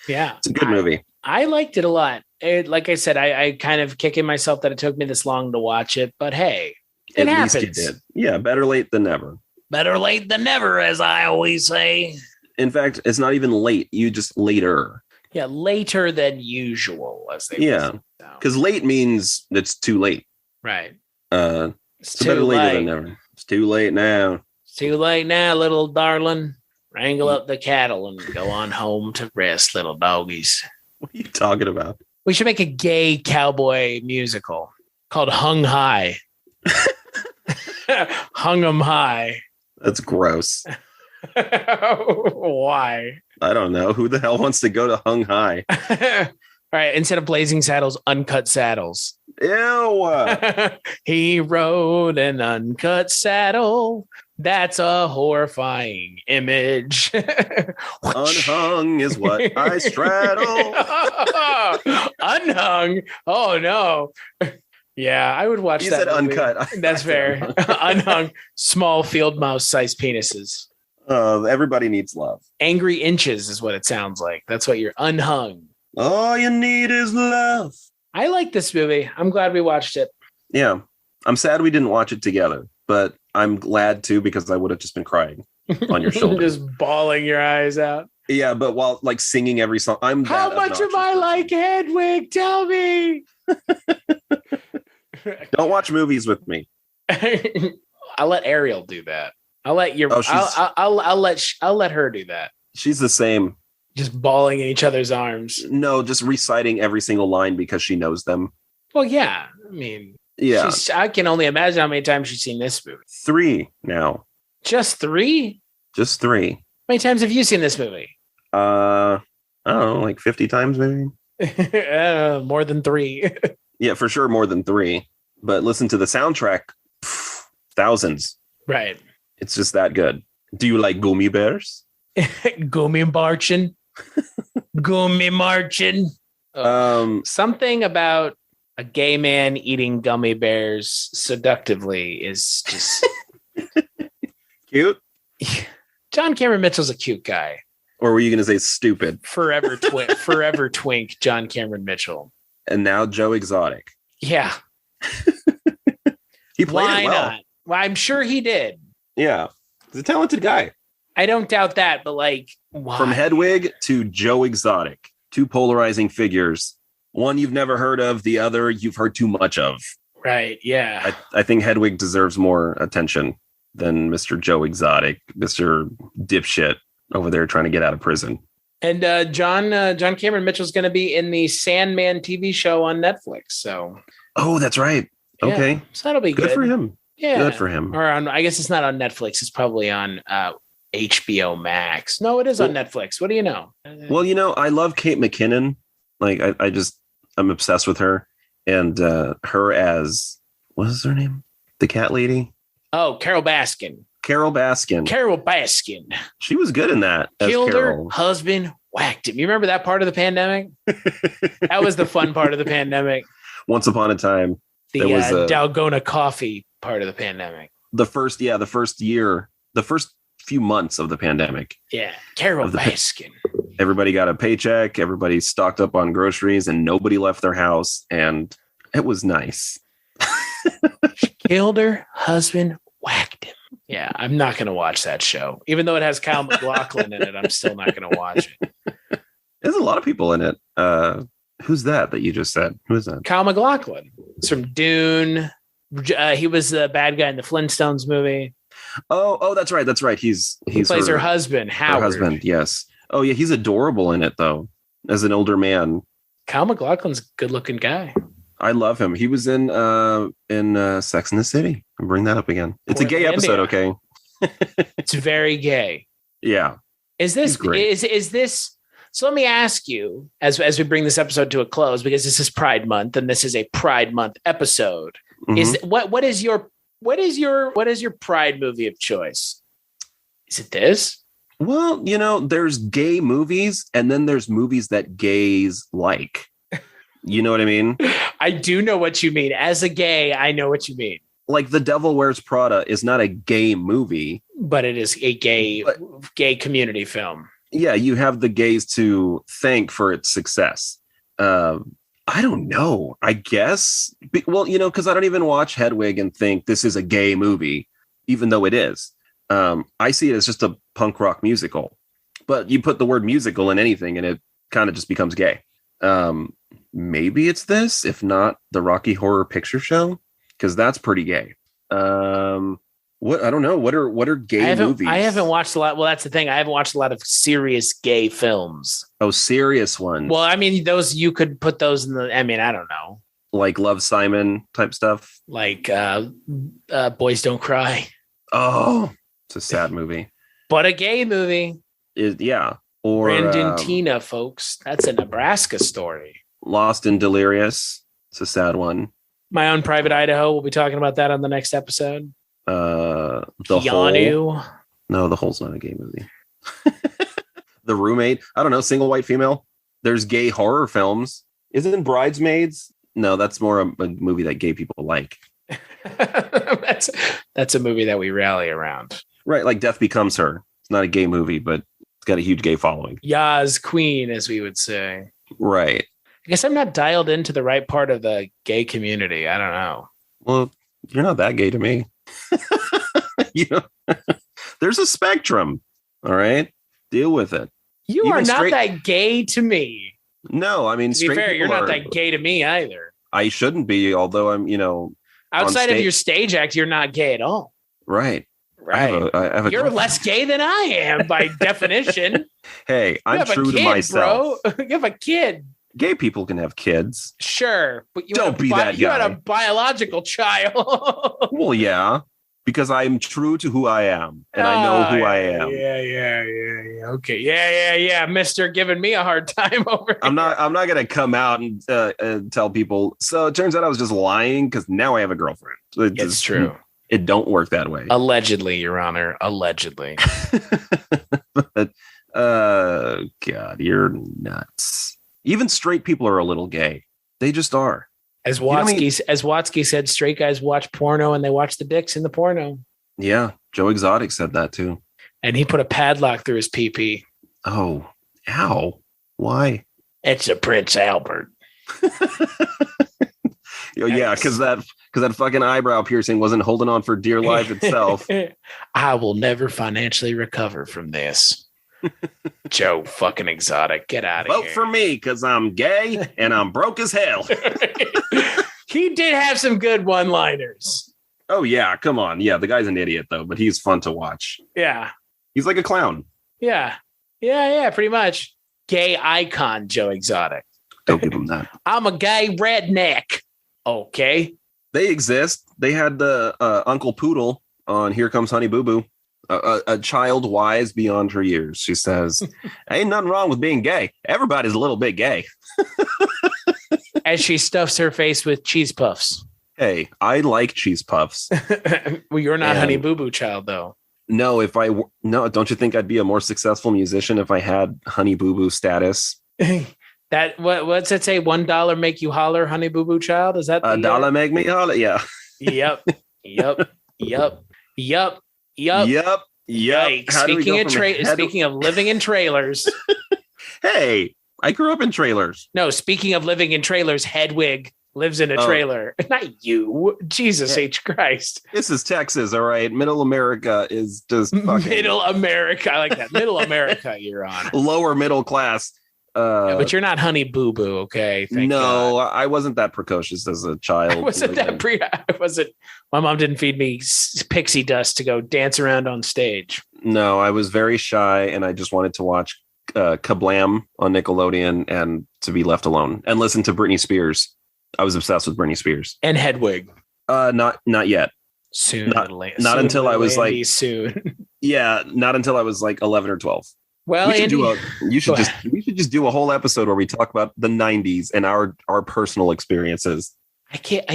Yeah, it's a good movie. I liked it a lot. Like I said, I kind of kicking myself that it took me this long to watch it. But hey, it happens. At least you did. Yeah, better late than never. Better late than never, as I always say. In fact, it's not even late. You just later. Yeah, later than usual, as they say. Because late means it's too late. Right. It's better later than never. It's too late now. It's too late now, little darling. Wrangle up the cattle and go on home to rest, little doggies. What are you talking about? We should make a gay cowboy musical called Hung High. Hung 'em high. That's gross. Why? I don't know. Who the hell wants to go to Hung High? All right. Instead of Blazing Saddles, Uncut Saddles. Ew. He rode an uncut saddle. That's a horrifying image. Unhung is what I straddle. Unhung. Oh, no. Yeah, I would watch that. You said uncut. That's fair. Unhung, small field mouse sized penises. Everybody needs love. Angry inches is what it sounds like. That's what you're unhung. All you need is love. I like this movie. I'm glad we watched it. Yeah. I'm sad we didn't watch it together, but I'm glad too, because I would have just been crying on your shoulder. Just bawling your eyes out. Yeah, but while like singing every song, how much am I like Hedwig? Tell me. Don't watch movies with me. I'll let Ariel do that. I'll let your. I'll let her do that. She's the same. Just bawling in each other's arms. No, just reciting every single line because she knows them. Well, yeah. I mean, yeah. I can only imagine how many times she's seen this movie. 3 now. Just 3? Just 3. How many times have you seen this movie? I don't know, like 50 times maybe. More than 3. Yeah, for sure, more than 3. But listen to the soundtrack, thousands. Right. It's just that good. Do you like gummy bears? Gummy marching. Gummy marching. Something about a gay man eating gummy bears seductively is just cute. John Cameron Mitchell's a cute guy. Or were you going to say stupid? Forever twink, John Cameron Mitchell. And now Joe Exotic. Yeah. He played Why it well. not? Well, I'm sure he did. Yeah. He's a talented guy. I don't doubt that, but like, why? From Hedwig to Joe Exotic, two polarizing figures. One you've never heard of, the other you've heard too much of. Right, yeah. I think Hedwig deserves more attention than Mr. Joe Exotic, Mr. Dipshit over there trying to get out of prison. And John Cameron Mitchell's going to be in the Sandman TV show on Netflix. So, oh, that's right. Yeah, okay, so that'll be good for him. Yeah, good for him. Or on, I guess it's not on Netflix. It's probably on HBO Max. No, it is on Netflix. What do you know? Well, I love Kate McKinnon. Like, I'm obsessed with her, and her as what is her name? The cat lady. Oh, Carol Baskin. Carol Baskin. She was good in that. Killed her husband, whacked him. You remember that part of the pandemic? That was the fun part of the pandemic. Once upon a time. The Dalgona coffee part of the pandemic. The first few months of the pandemic. Yeah. Carol Baskin. Everybody got a paycheck. Everybody stocked up on groceries and nobody left their house. And it was nice. She killed her husband, whacked him. Yeah, I'm not going to watch that show. Even though it has Kyle MacLachlan in it, I'm still not going to watch it. There's a lot of people in it. Who's that you just said? Who is that? Kyle MacLachlan. It's from Dune. He was the bad guy in the Flintstones movie. Oh, that's right. He plays her husband, Howard. Her husband, yes. Oh, yeah, he's adorable in it, though, as an older man. Kyle MacLachlan's a good-looking guy. I love him. He was in Sex and the City. I'll bring that up again. It's a gay episode, okay? It's very gay. Yeah. Is this so let me ask you as we bring this episode to a close, because this is Pride Month and this is a Pride Month episode. Mm-hmm. What is your Pride movie of choice? Is it this? Well, there's gay movies and then there's movies that gays like. You know what I mean? I do know what you mean. As a gay, I know what you mean. Like The Devil Wears Prada is not a gay movie. But it is a gay community film. Yeah, you have the gays to thank for its success. I don't know. I guess. Well, because I don't even watch Hedwig and think this is a gay movie, even though it is. I see it as just a punk rock musical. But you put the word musical in anything and it kind of just becomes gay. Maybe it's this, if not the Rocky Horror Picture Show, because that's pretty gay. What I don't know. What are gay movies? I haven't watched a lot. Well, that's the thing. I haven't watched a lot of serious gay films. Oh, serious ones. Well, I mean, those you could put those in the. I mean, I don't know. Like Love, Simon type stuff. Like Boys Don't Cry. Oh, it's a sad movie. But a gay movie. Yeah. Or Brandon Tina, folks. That's a Nebraska story. Lost and Delirious. It's a sad one. My Own Private Idaho. We'll be talking about that on the next episode. The Hole. No, The Hole's not a gay movie. The Roommate. I don't know. Single white female. There's gay horror films. Isn't Bridesmaids? No, that's more a movie that gay people like. That's a movie that we rally around. Right, like Death Becomes Her. It's not a gay movie, but it's got a huge gay following. Yas Queen, as we would say. Right. I guess I'm not dialed into the right part of the gay community. I don't know. Well, you're not that gay to me. There's a spectrum. All right. Deal with it. You are not that gay to me. No, I mean, to be fair, you're not that gay to me either. I shouldn't be, although I'm, outside of your stage act, you're not gay at all. Right. Right. You're less gay than I am by definition. Hey, I'm true to myself. Bro. You have a kid. Gay people can have kids. Sure. But you don't be that guy. You had a biological child. Well, yeah. Because I'm true to who I am. And I know who I am. Yeah. Okay. Yeah. Mister giving me a hard time over I'm not going to come out and tell people. So it turns out I was just lying because now I have a girlfriend. It's true. It don't work that way. Allegedly, Your Honor. Allegedly. But God, you're nuts. Even straight people are a little gay. They just are. As Watsky said, straight guys watch porno and they watch the dicks in the porno. Yeah, Joe Exotic said that too. And he put a padlock through his pee-pee. Oh, ow. Why? It's a Prince Albert. Yeah, because that fucking eyebrow piercing wasn't holding on for dear life itself. I will never financially recover from this. Joe fucking Exotic, get out of here. Vote for me because I'm gay and I'm broke as hell. He did have some good one-liners. Oh, yeah, come on. Yeah, the guy's an idiot, though, but he's fun to watch. Yeah. He's like a clown. Yeah, pretty much. Gay icon, Joe Exotic. Don't give him that. I'm a gay redneck. Okay. They exist. They had the Uncle Poodle on Here Comes Honey Boo Boo. A child wise beyond her years. She says, ain't nothing wrong with being gay. Everybody's a little bit gay. As she stuffs her face with cheese puffs. Hey, I like cheese puffs. Well, you're not Honey Boo Boo child, though. No, don't you think I'd be a more successful musician if I had Honey Boo Boo status? What's it say? $1 make you holler, Honey Boo Boo child? Is that a dollar make me holler? Yeah. Yep. Speaking of living in trailers. Hey, I grew up in trailers. No, speaking of living in trailers, Hedwig lives in a trailer. Not you. Jesus H. Christ. This is Texas, all right? Middle America is just fucking... Middle America. I like that. Middle America you're on. Lower middle class. But you're not Honey Boo Boo, okay? Thank God. I wasn't that precocious as a child. My mom didn't feed me pixie dust to go dance around on stage. No, I was very shy, and I just wanted to watch Kablam on Nickelodeon and to be left alone and listen to Britney Spears. I was obsessed with Britney Spears and Hedwig. Not yet. Soon, not until I was like soon. Yeah, not until I was like 11 or 12. Well, we should just do a whole episode where we talk about the 90s and our personal experiences. I can't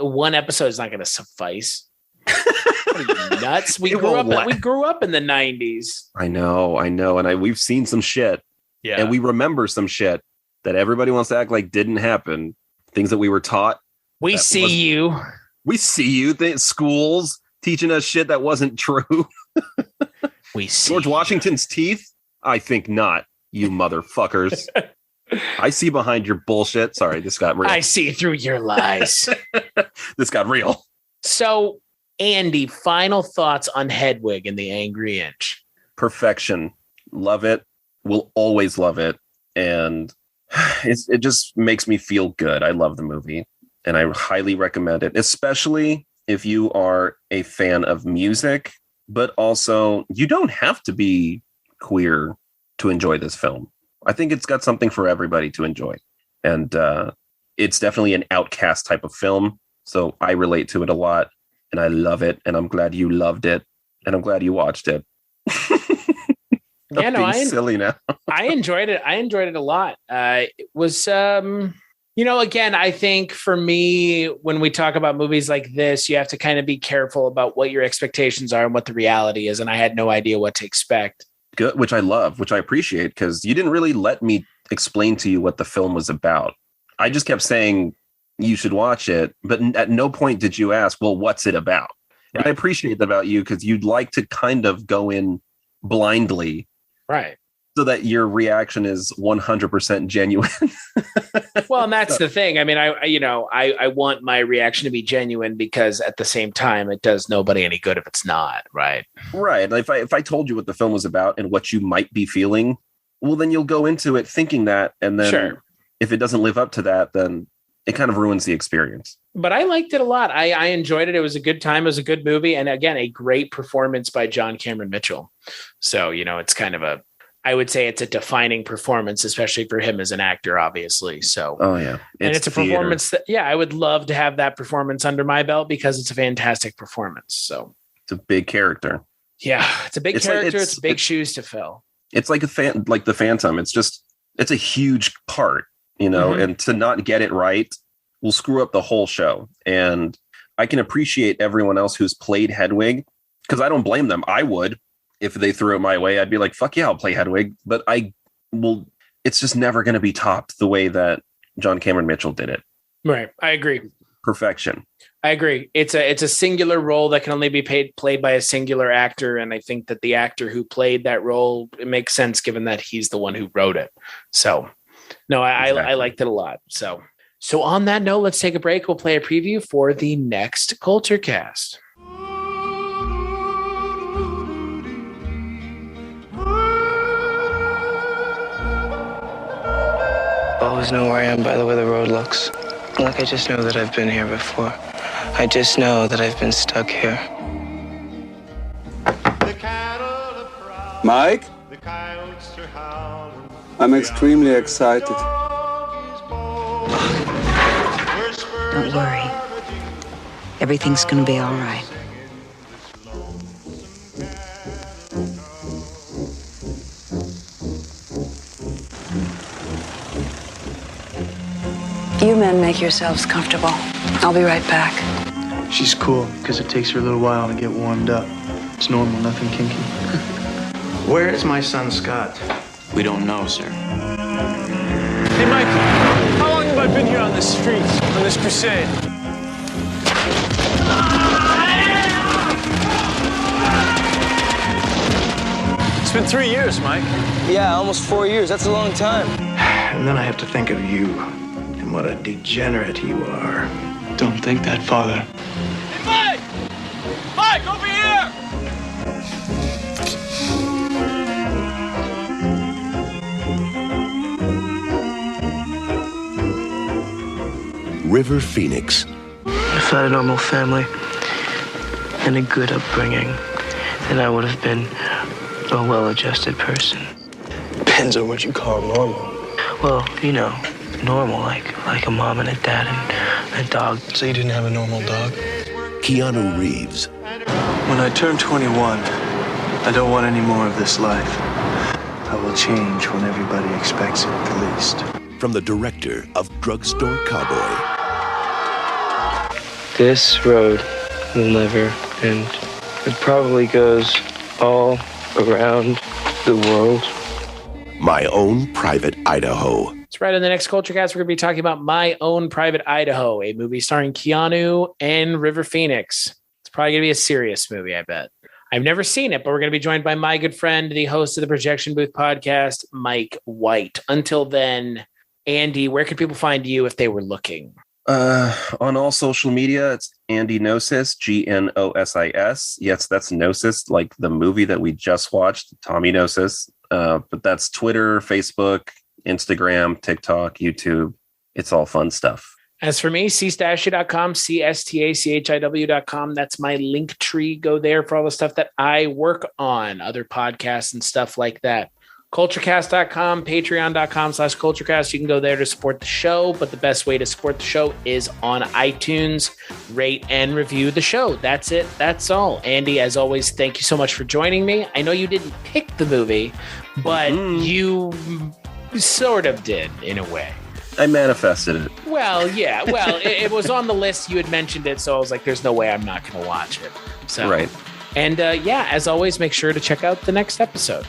one episode is not going to suffice. Are you nuts? We grew up in the 90s. I know. And we've seen some shit. Yeah. And we remember some shit that everybody wants to act like didn't happen. Things that we were taught. We see you. Schools teaching us shit that wasn't true. We see George Washington's teeth? I think not, you motherfuckers. I see behind your bullshit. Sorry, this got real. I see through your lies. This got real. So, Andy, final thoughts on Hedwig and the Angry Inch. Perfection. Love it. Will always love it. And it just makes me feel good. I love the movie. And I highly recommend it, especially if you are a fan of music. But also, you don't have to be queer to enjoy this film. I think it's got something for everybody to enjoy. And it's definitely an outcast type of film. So I relate to it a lot. And I love it. And I'm glad you loved it. And I'm glad you watched it. Yeah, no, I'm silly now. I enjoyed it. I enjoyed it a lot. It was... again, I think for me, when we talk about movies like this, you have to kind of be careful about what your expectations are and what the reality is. And I had no idea what to expect. Good, which I love, which I appreciate, because you didn't really let me explain to you what the film was about. I just kept saying you should watch it, but at no point did you ask, well, what's it about? Right. And I appreciate that about you, because you'd like to kind of go in blindly. Right. So that your reaction is 100% genuine. Well, and that's the thing. I mean, I want my reaction to be genuine, because at the same time, it does nobody any good if it's not. Right. Right. If I told you what the film was about and what you might be feeling, well, then you'll go into it thinking that. And then if it doesn't live up to that, then it kind of ruins the experience. But I liked it a lot. I enjoyed it. It was a good time. It was a good movie. And again, a great performance by John Cameron Mitchell. So, it's kind of I would say it's a defining performance, especially for him as an actor, obviously. So, it's a performance that, I would love to have that performance under my belt, because it's a fantastic performance. So it's a big character. Yeah, it's a big character. It's big shoes to fill. It's like like the Phantom. It's a huge part, and to not get it right will screw up the whole show. And I can appreciate everyone else who's played Hedwig, because I don't blame them. I would. if they threw it my way, I'd be like, fuck yeah, I'll play Hedwig. But it's just never going to be topped the way that John Cameron Mitchell did it. Right. I agree. Perfection. I agree. It's a singular role that can only be played by a singular actor. And I think that the actor who played that role, it makes sense given that he's the one who wrote it. So no, I liked it a lot. So on that note, let's take a break. We'll play a preview for the next Kulturecast. Always know where I am by the way the road looks. Like I just know that I've been here before. I just know that I've been stuck here. Mike? I'm extremely excited. Don't worry. Everything's gonna be all right. You men make yourselves comfortable. I'll be right back. She's cool, because it takes her a little while to get warmed up. It's normal, nothing kinky. Where is my son, Scott? We don't know, sir. Hey, Mike, how long have I been here on this street, on this crusade? It's been 3 years, Mike. Yeah, almost 4 years. That's a long time. And then I have to think of you and what a degenerate you are. Don't think that, Father. Hey, Mike! Mike, over here! River Phoenix. If I had a normal family and a good upbringing, then I would have been a well-adjusted person. Depends on what you call normal. Well, you know, normal, like a mom and a dad and a dog. So you didn't have a normal dog? Keanu Reeves. When I turn 21, I don't want any more of this life. I will change when everybody expects it the least. From the director of Drugstore Cowboy. This road will never end. It probably goes all around the world. My Own Private Idaho. That's right. In the next Kulturecast, we're going to be talking about My Own Private Idaho, a movie starring Keanu and River Phoenix. It's probably going to be a serious movie, I bet. I've never seen it, but we're going to be joined by my good friend, the host of the Projection Booth podcast, Mike White. Until then, Andy, where can people find you if they were looking? On all social media, it's Andy Gnosis, Gnosis. Yes, that's Gnosis, like the movie that we just watched, Tommy Gnosis. But that's Twitter, Facebook, Instagram, TikTok, YouTube. It's all fun stuff. As for me, cstachiw.com, cstachiw.com. That's my link tree. Go there for all the stuff that I work on, other podcasts and stuff like that. Kulturecast.com, patreon.com/Kulturecast. You can go there to support the show, but the best way to support the show is on iTunes. Rate and review the show. That's it. That's all. Andy, as always, thank you so much for joining me. I know you didn't pick the movie, but you sort of did in a way. I manifested it. Well, yeah. Well, it was on the list. You had mentioned it, so I was like, there's no way I'm not going to watch it. So, right. And yeah, as always, make sure to check out the next episode.